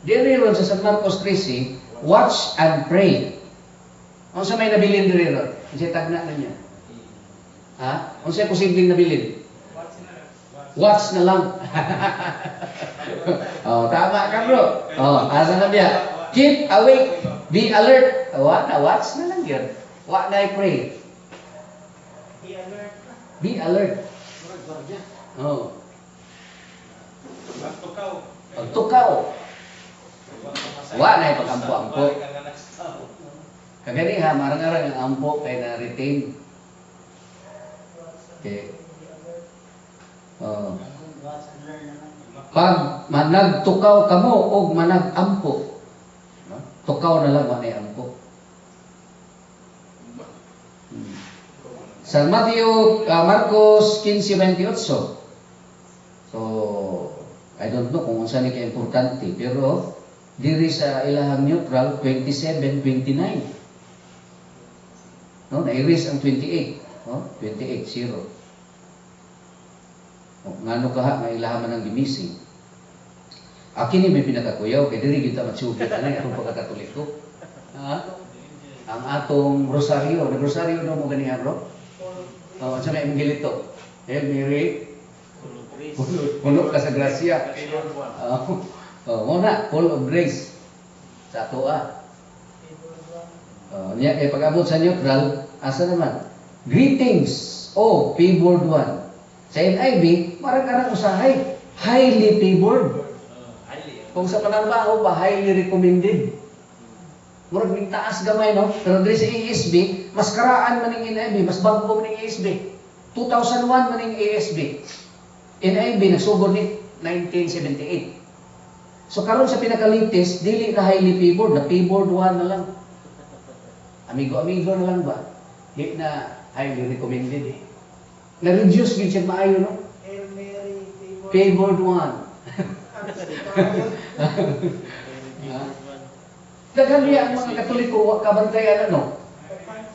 Dire ron sa San Marcos 13, watch and pray. Ano sa may nabilin dire ron? Ang siya tagna na niya. Ha? Ano siya posibleng nabilin? Watch na lang. Oh, tama ka bro. Oh, asa na biya? Keep awake, be alert. Watch na lang yun. Wa na pray. Be alert na. Be alert. Murag gwardiya. Oh. Pagtukaw. Pagtukaw. Wa na pag-ampo-ampo. Kagani ha, marang-arang ang ampo kay na-retain. Okay. Oh. Watch and learn na lang. Pag managtukaw kamo o manag-ampo, no? Tukaw na lang wa na ampo. Sa Marcos 15:28. So, I don't know kung unsa ni ka importante, pero diri sa ilahang neutral 27:29. No, na-erase ang 28, no? 28:0. O, ngano kaha nga ilaha man ang gimising. Akin ni may pinakakuyaw kay diri kita matsugit ani akong pagkakatoliko. Ha? Ang atong rosaryo, nag-rosaryo no mo ganihan bro? Oh, sa may gilito. Hail Mary, puno ka sa grasya. Mo na, full of grace. Sa atoa. Niya kay pag-abot sa neutral, asa naman? Greetings, oh favored one. Sa NIV, marang-arang usahay. Highly favored. Kung sa panarbaho ba, highly recommended. Murag ning taas gamay, no? Pero diri sa ESV, mas karaan man ning NIV, mas bangko man ning ESV. 2001 man ning ESV. NIV nagsugod ni 1978. So karon sa pinakalitis, dili na highly favored, na favored one na lang. Amigo-amigo na lang ba? Di na highly recommended. Na-reduce din siya maayo, no? Hail Mary, Favored one. Daghan niya ang mga Katoliko, wa kabantayan ano?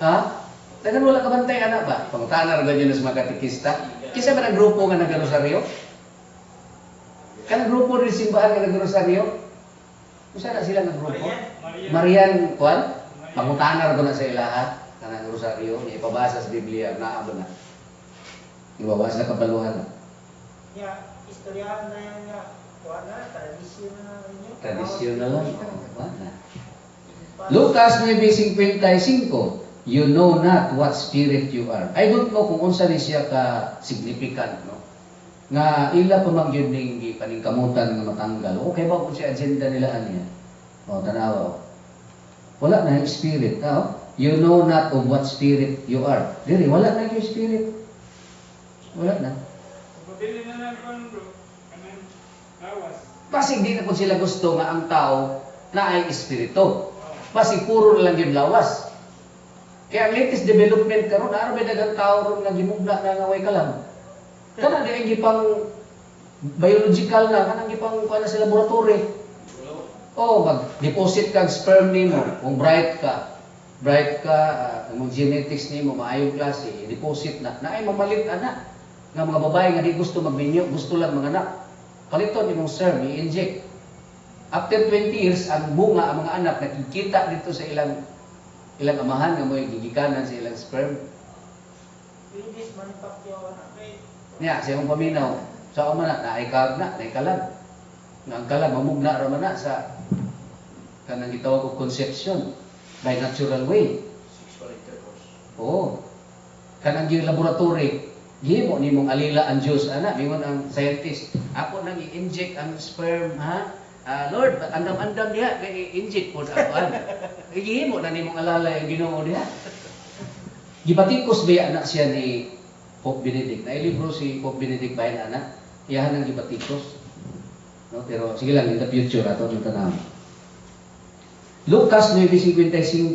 Ha? Daghan wala kabantayan na ba? Pangutana rin yun sa mga katikista. Kisa ba ng grupo nga nag-rosaryo? Kanang grupo rin simbahan nga nag-rosaryo? Kung saan na sila ng grupo? Marian, kuwan? Pangutana rin na sa ilahat. Kanang rosaryo, ipabasa sa Biblia, naabo na. Ibabasa na kabaluhan. Ya, istoryahan na yan nga. Wala, tradisyon na ninyo. Tradisyon na lang. Wala. Lucas 9:55, you know not what spirit you are. I don't know kung unsa ni siya ka significant, no? nga ila pamagyud ning paningkamutan nga matanggal. Okay ba kung si agenda nila niya? O tanawa. Wala na yung spirit. You know not of what spirit you are. Dili, wala na yung spirit. Wala na. Pabili na lang ko bro. Kanang lawas. Basig di na kung sila gusto nga ang tao na ay espiritu. Basig puro na lang yung lawas. Kaya ang latest development karon araw may dagang tao ron nga gimugna na nga way kalam. Kana di ang gipang biological na kanang gipang kuan sa laboratory. Oh, mag-deposit kag sperm nimo kung bright ka, ang genetics nimo maayong klase, deposit na ay mamalit ana nga mga babae nga di gusto magbinyo, gusto lang manganak. Paliton imong sperm i-inject. After 20 years ang bunga ang mga anak nakikita dito sa ilang amahan nga mo'y gigikanan sa ilang sperm. Swedish manufacturer na. Niya, sa iyong paminaw, sa umana, naikag na, naikalag. Nga ang kalag, mamugna raman na sa kanang gitawag og conception by natural way. Sexual intercourse. Oo. Kanang yung laboratory, gihimo nimong alila ang Diyos, ana, mingon ang scientist. Ako nang i-inject ang sperm, ha? Lord, andam-andam diha, i-inject po sa akuan. Gihimo na nimong alala yung Ginoo diha. Gibatikos ba anak siya ni Pope Benedict? Nailibro si Pope Benedict ba yan, anak? Iyahan ng gibatikos. No, pero sige lang, in the future, ato ng tanaw. Lucas 9:55,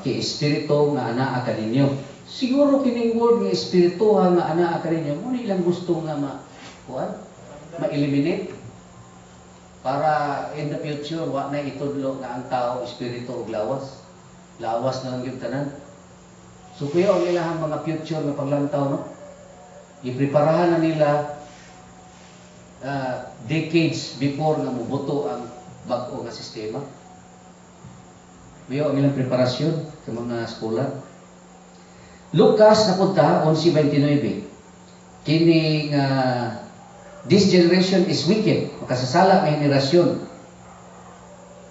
kay Espiritu nga anaa ka ninyo. Siguro kining word nga Espiritu nga anaa ka ninyo, muna ilang gusto nga ma-eliminate para in the future, wa na itudlo nga ang tao, Espiritu o lawas. Lawas na lang yung tanan. So kuya, ang ilahang mga future na paglantaw, no? Ipreparahan na nila decades before na mubuto ang bag-o nga sistema. Kuya, ang ilang preparasyon sa mga eskwela. Lucas napunta 11:29. Kini this generation is wicked, makasasala nga henerasyon.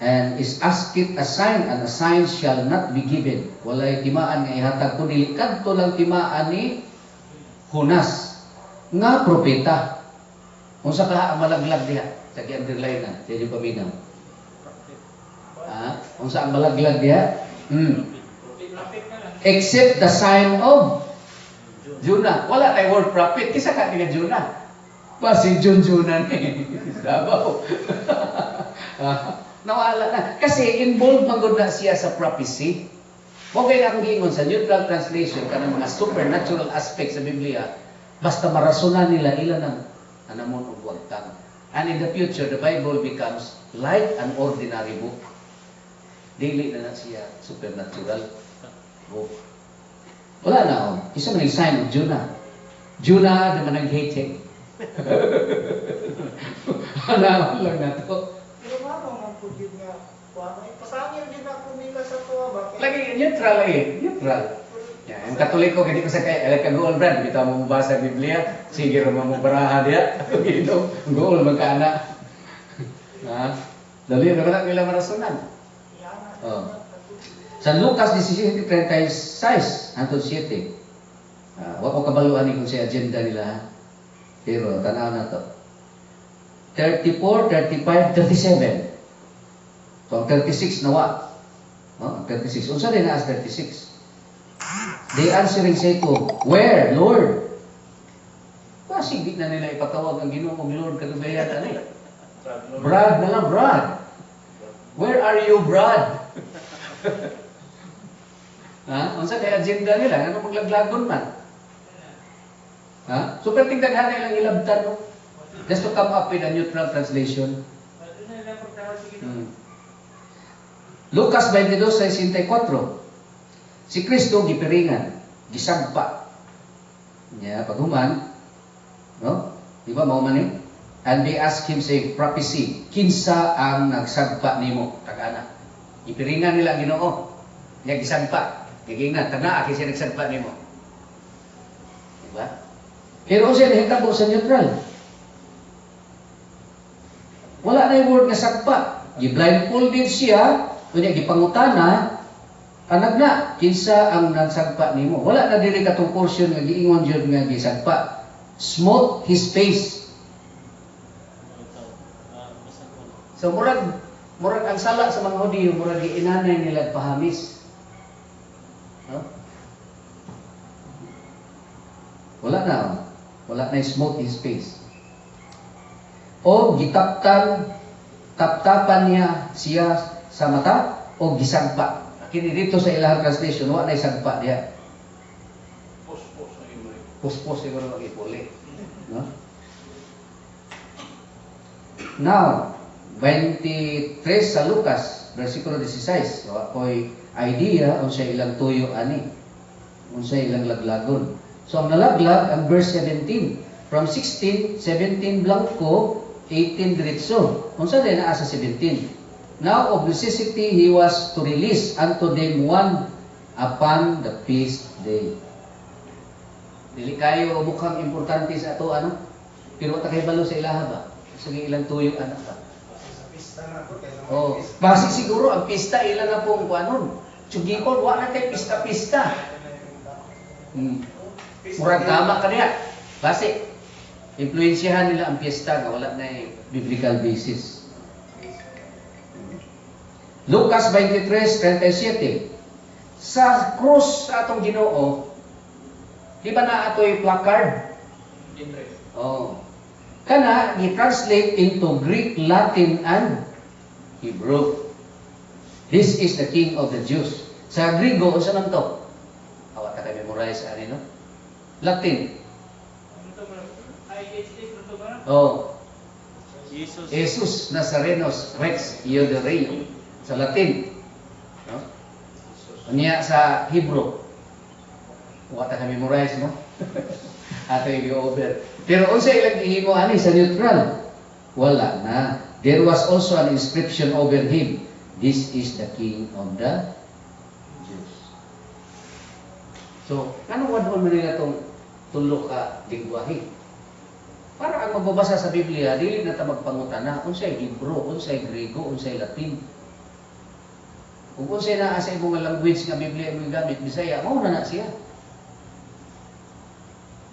And is asked a sign, and a sign shall not be given. Walay timaan nga ihatag kundi kadto lang timaan ni Jonas nga propeta. Unsa ka ang malaglag diha sa gi-underline na sa inyong paminaw. Unsa ang malaglag diha? Except the sign of Jonah. Wala tay word prophet kisa ka ni Jonah. Pa si Jonah ni Davao. Nawala na. Kasi involved magod na siya sa prophecy. Okay na akong giingon sa neutral translation kanang mga supernatural aspects sa Biblia, basta marasunan nila ilan ang anamon o wagtang. And in the future, the Bible becomes like an ordinary book. Dili na siya supernatural book. Wala na ako. Isa man yung sign of Jonah. Jonah naman nag-hate. Ano lang na to. Pero nga po yun nga, pasangin din ako nila sa tuwa ba? Lagi neutral eh. Neutral. Yeah, yung Katoliko, hindi ko sa kaya, kag-goal brand, bitaw mo mabasa sa Biblia, sige rin mo baraha diya. Gito, goal, magkaanak. Dali, naman ang ilang marasunan. Sa Lucas 17:36, hantod 7. Wa ko kabaluan ni kung sa agenda nila, ha? Pero tanaw na to. 34, 35, 37. So, ang 36 nawa. Ang 36. Unsa din na as 36? They answering say to, where, Lord? Kasi di na nila ipatawag ang Ginoo kong Lord kagabayan. Ano eh? Brad na lang, Brad. Where are you, Brad? Unsa kay agenda nila? Ano maglaglagon man? So, pertingdaghan na ilang ilabtan, no? Just to come up with a neutral translation. Lucas 22:64. Si Kristo gipiringan, gisagpa. Nya paghuman, no? Di ba mao man ni? And they ask him say prophecy, kinsa ang nagsagpa nimo? Tagana. Gipiringan nila ang Ginoo. Nya gisagpa. Gigingan tana aki siya nagsagpa nimo. Di ba? Pero siya nahitabo sa neutral. Wala na yung word nga sagpa. Gi-blindfolded siya, kunya gipangutana, anag na, kinsa ang nagsagpa nimo. Wala na dili katong portion nga giingon jud nga gisagpa. smote his face. So murag ang sala sa mga Hudiyo, murag giinanay nila pahamis. No? Wala na smote his face. O taptapan niya siya sa mata o gisagpa. Kini dito sa ilahang translation, wala na isagpa diya. Puspos siguro mag-ipuli. No? Now, 23 sa Lucas, versikulo 16. So, ako'y idea kung siya ilang tuyo ani. Kung siya ilang laglagon. So, ang nalaglag, ang verse 17. From 16, 17 blanco, 18 diretso. Kung saan din naa sa 17. Now, of necessity, he was to release unto them one upon the feast day. Dili kayo mukhang importante sa ato, ano? Pero ta kay balo sa ilaha ba? Sige ilang tuyo anak ka. Oh, basi siguro ang pista ilan na pong kuanon. Tsugipon wa na kay pista-pista. Murag tama ka niya. Basi impluwensyahan nila ang piyesta nga wala na biblical basis. Lucas 23:37. Sa krus sa atong Ginoo, di ba na ato'y placard? Oh. Kana i-translate into Greek, Latin, and Hebrew. This is the King of the Jews. Sa Griego, unsa man to? Awat ka memorize ani no? Latin. Oh. Jesus Nazarenos Rex Iodereio sa Latin. No? Unya sa Hebrew. Awat ka memorize no? Ato i-over. Pero unsa ilang gihimo ani sa neutral? Wala na. There was also an inscription over him. This is the King of the Jews. So, kanang wadon man nila tong tulo ka lingwahe? Para ang magbabasa sa Biblia, dili na ta magpangutana unsay Hebrew, unsay Griego, unsay Latin. Kung unsay naa sa imong language nga Biblia mo gamit, Bisaya, mao na siya.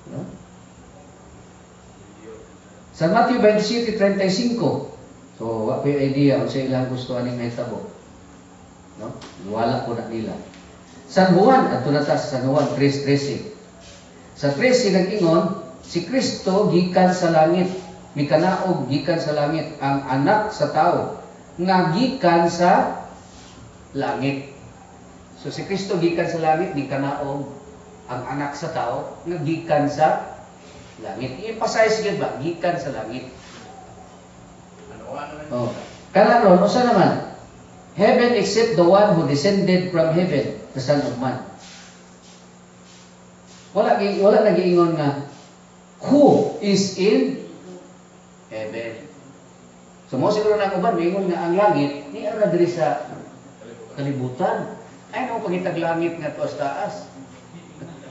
No? Sa Matthew 27:35. So, wa ko'y idea kung sa ilang gusto aning mahitabo. No? Wala ko na nila. San Juan, ato na ta sa San Juan 3:13. Sa 13 nag-ingon, si Kristo gikan sa langit, mikanaog gikan sa langit, ang anak sa tao nga gikan sa langit. So si Kristo gikan sa langit, mikanaog ang anak sa tao nga gikan sa langit. I-emphasize gyud ba gikan sa langit. Oh. Kana ron usa naman. Heaven except the one who descended from heaven, the Son of Man. Wala nag-iingon nga who is in heaven. So mo siguro na uban mingon nga ang langit ni ara diri sa kalibutan. Ay no pagitag langit nga tuas taas.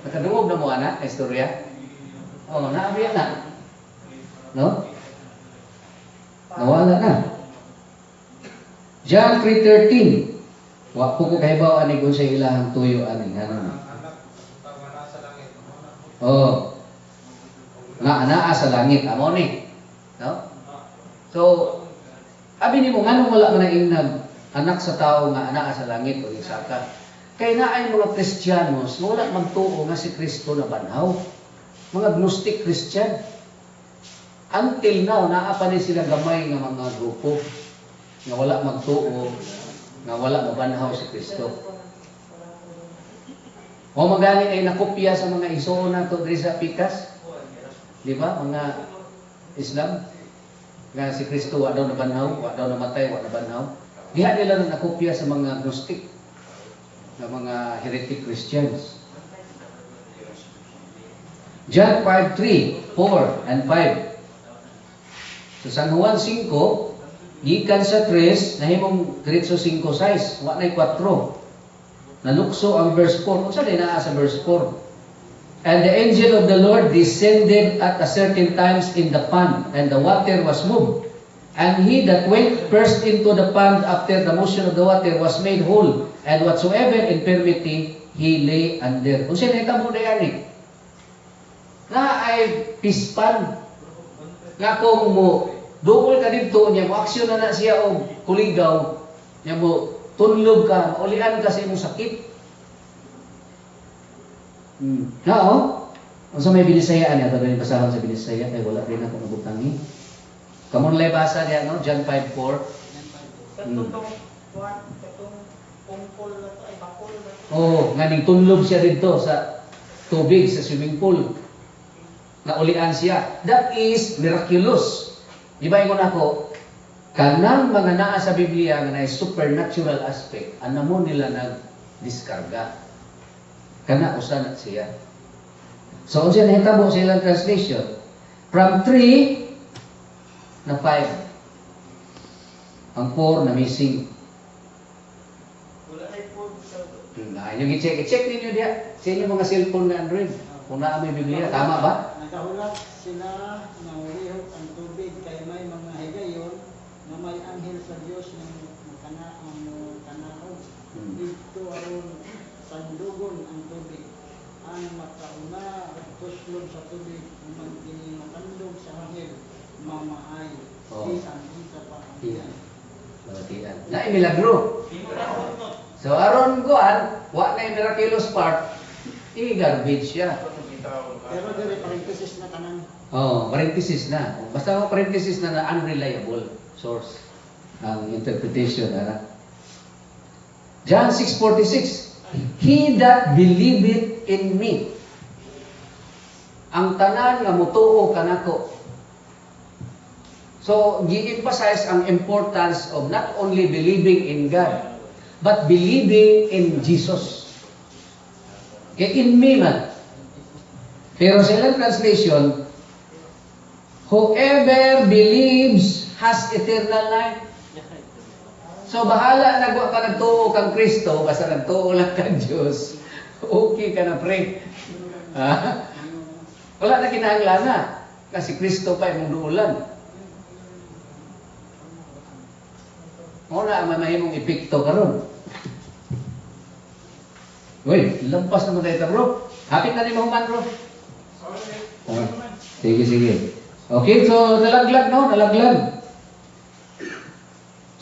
Nakadungog na mo ana istorya. Oh, naabiya na. No? Nawala na. John 3:13. Wa ko kahibaw ani kung sa ilahang tuyo ani ngano. Oh. Nga anaa sa langit amo ni. No? So abi nimo ngano wala man ingnag anak sa tao nga anaa sa langit o isaka. Kay naay mga Kristiyanos wala magtuo nga si Kristo na banhaw. Mga Gnostic Christian. Until now, naapa ni sila gamay nga mga grupo nga wala magtuo, nga wala mabanhaw si Kristo. O magani ay nakopya sa mga igsoon nato diri sa Pikas. Di ba? Mga Islam nga si Kristo wa daw nabanhaw, wa daw namatay, wa nabanhaw. Diha nila na nakopya sa mga Gnostic nga mga heretic Christians. John 5:3, 4 and 5. So San Juan 5, gikan sa 3, nahimong diretso 5:6, wa nay 4. Nalukso ang verse 4. Unsa din naa sa verse 4? And the angel of the Lord descended at a certain times in the pond, and the water was moved. And he that went first into the pond after the motion of the water was made whole, and whatsoever infirmity he lay under. Unsa nahitabo dayani? nga ay pispan. Nga kung mo dukol ka dito niya, mo aksyon na siya o kuligaw, niya mo tunlob ka, maulian ka sa imong sakit. Nga o? Kung sa may binisayaan niya, tagaling basahon sa binisaya, kaya wala rin ako nabutangi. Kamon lay basa niya, no? John 5:4. Katutong kuwan, katong pungkol na to, ay bakol na to. Oo, nga ning tunlob siya dito sa tubig, sa swimming pool. Naulian siya. That is miraculous. Di ba ingon ako, kanang mga naa sa Biblia nga na supernatural aspect, ano mo nila nag-diskarga. Kana usa na siya. So, unsa nahitabo sa ilang translation? From 3 na 5. Ang 4 na missing. Wala ay po sa Yung i-check ninyo diya sa inyong mga cellphone na Android. Kung naa may Biblia, tama ba? Nakahulat sila na hulihok ang tubig kay may mga higayon na may anghel sa Dios ng kanahog. Dito aron sandugon ang tubig. Ang makauna tuslog sa tubig man kini makandog sa anghel mamaay. Oh. Bisan unsa pa ang Iya. diyan. Malatian. Na milagro. Di mo na hunot. So aron kuan, wa na yung miraculous part, i-garbage siya. Pero dire parenthesis na tanan. Oh, parenthesis na. Basta mo parenthesis na unreliable source ang interpretation, ha? John 6:46. He that believeth in me. Ang tanan nga motuo kanako. So, gi-emphasize ang importance of not only believing in God, but believing in Jesus. Kaya in me man. Pero sa ilang translation, whoever believes has eternal life. So bahala nagwa ka nagtuo kang Kristo, basta nagtuo lang kang Diyos, okay ka na pre. Ha? Wala na kinahanglan kasi Kristo pa imong duulan. Muna ang mamahimong epekto karon. Uy, lampas naman tayo bro. Hapit na ni Mahuman bro. Sige. Okay, so nalaglag no, nalaglag.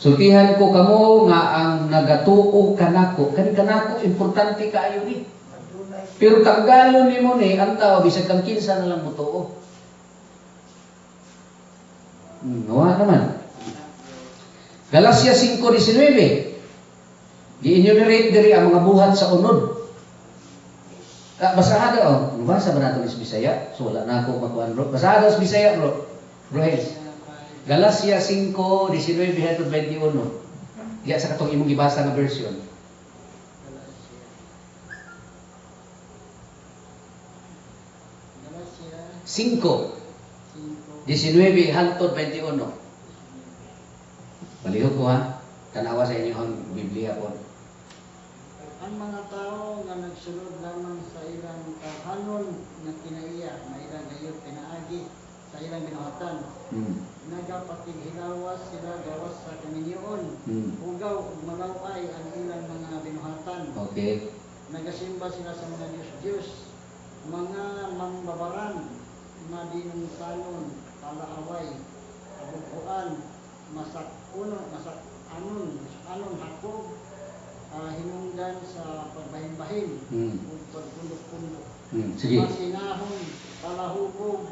Sultihan ko kamo nga ang nagatuo kanako. Kani kanako importante kaayo ni. Pero tanggalon nimo ni ang tao bisag kang kinsa na lang mutuo. Nawa naman. Galacia 5:19. Gi-enumerate diri ang mga buhat sa unod. Basahan daw. Basa ba nato sa Bisaya? So wala na ako makuan bro. Basahan daw sa Bisaya bro. Bro Hayes. Galacia 5:19 hangtod 21. Diya sa katong imong gibasa nga version. Galacia 5:19 hangtod 21. Palihog ko ha. Tanawa sa inyong Biblia po. ang mga tao nga nagsulod lamang sa ilang kahanon na kinaiya na ilang gayon pinaagi sa ilang binuhatan. Nagapakighilawas sila gawas sa kaminyoon. Ugaw ug malaway ang ilang mga binuhatan. Okay. Nagasimba sila sa mga Diyos. Mga mambabaran, madinungsanon, palaaway, kabubuan, anon hakog, hinungdan sa pagbahin-bahin, ug pagpundok-pundok. Sige. Masinahon, palahubog,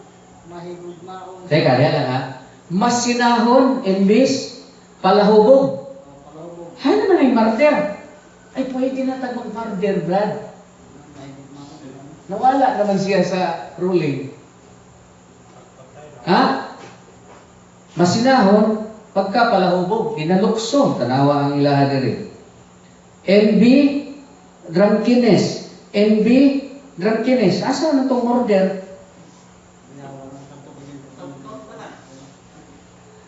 mahigugmaon. Teka, diyan lang ha. Masinahon, imbis, palahubog. Palahubog, Hay naman ay martyr. Ay, pwede na tagong martyr, Brad. mahigugmaon. Nawala naman siya sa ruling. Ha? Masinahon, pagkapalahubog, kinalukso, tanawa ang ilaha diri. Envy, drunkenness. Envy, drunkenness. Asa na itong murder? Binawa ng kanto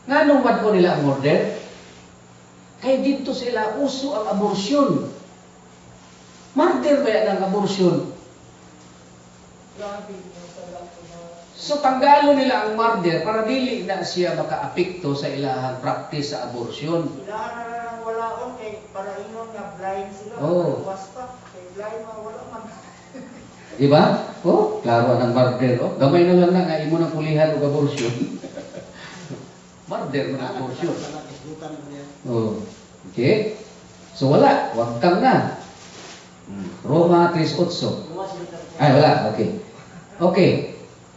Nga nung wad ko nila ang murder? Kaya dito sila uso ang abortion. Murder ba yan ang abortion? Grabe, masarap ko na. So tanggalo nila ang murder para dili na siya makaapekto sa ilahang practice sa abortion. Ilaan na lang walaon kay para ingon nga blind sila. Oh. Luwas pa. Kay blind wala man. Di ba? Oh, klaro ang murder. Oh, gamay na lang na nga imo ng pulihan o abortion. Murder mo ng abortion. Oh, okay? So wala, wag kang na. Roma 3:8. Ay, wala, okay. Okay.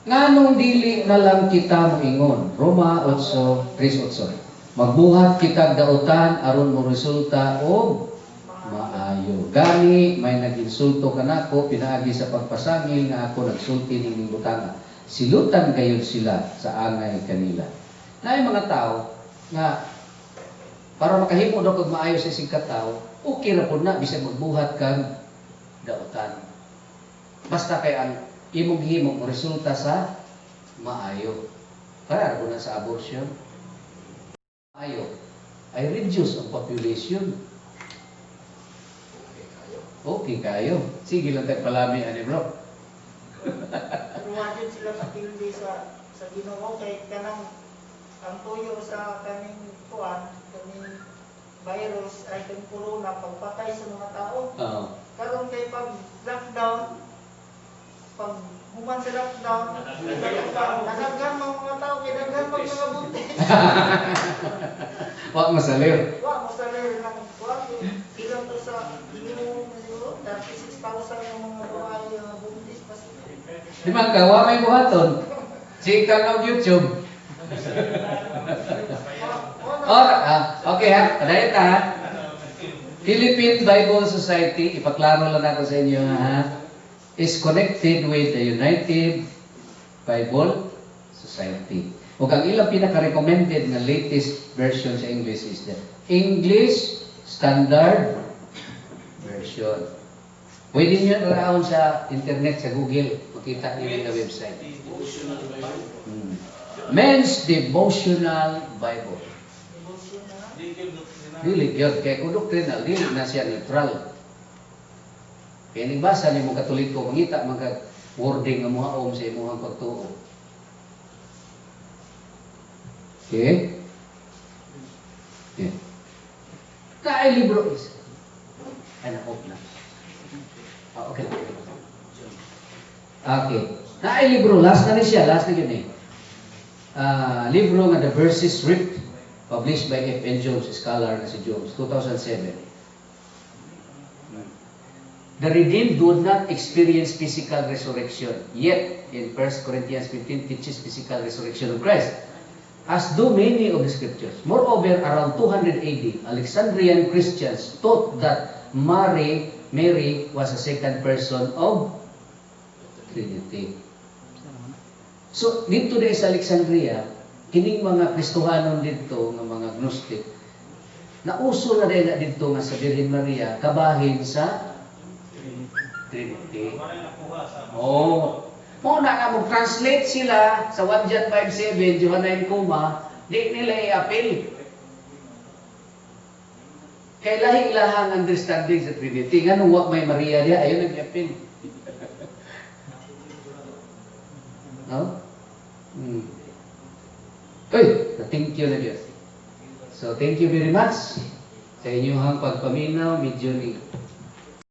Nganong dili na lang kita moingon? Roma 3:8. Magbuhat kita dautan aron mo resulta og maayo. Gani may naginsulto kanako pinaagi sa pagpasangil nga ako nagsulti ning butanga. Silutan gayud sila sa angay kanila. Naay mga tao nga para makahimo daw kag maayo sa isig katao, okay ra pud na bisag magbuhat kag dautan. Basta kay ang imong himo resulta sa maayo. Para ra na sa abortion. Maayo ay reduce ang population. Okay kayo. Sige lang tayo palami ani bro. Pero wajud sila matildi sa Ginoo kay kanang ang tuyo sa kaning kuan, kaning virus ay kang corona pagpatay sa mga tao. Oo. Karon kay pag lockdown, pag human sa lockdown, nanagan mga tao kay daghan pag mga buntis. Wa masaliw. Wa mo sa level ng kuan, ilang to sa minimum siguro 36,000 yung mga babae buntis pa sila. Di man ka wa may buhaton. Chika ng YouTube. Okay ha, kadayat ha. Philippine Bible Society, ipaklaro lang ako sa inyo ha, is connected with the United Bible Society. Ug ang ilang pinaka-recommended na latest version sa English is the English Standard Version. Pwede nyo raon sa internet, sa Google, makita nyo yung website. Men's Devotional Bible. Dili gyud kay kung doctrinal dili na siya neutral. Kaya nagbasa ni mga Katoliko mangita mga wording nga mohaom sa imong pagtuo. Okay? Okay. Kaay libro is. Ay na-off na. Okay. Okay. Kaay libro last na ni siya, last na gyud ni. Libro nga The Verses Ripped, published by F.N. Jones, scholar na si Jones, 2007. The redeemed do not experience physical resurrection, yet in 1 Corinthians 15 teaches physical resurrection of Christ, as do many of the scriptures. Moreover, around 200 AD, Alexandrian Christians taught that Mary was a second person of Trinity. So, dito din sa Alexandria, kining mga Kristohanon dito, ng mga Gnostic, nauso na din dito nga sa Virgin Maria, kabahin sa Trinity. Oh. Mo na nga mag-translate sila sa 1 John 5:7, Johannine Kuma, di nila i-appeal. Kay lahi-lahang understanding sa Trinity. Nga nung may Maria diya, ayun nag-appeal. No? Uy, thank you na Diyos. So, thank you very much sa inyong pagpaminaw, medyo ni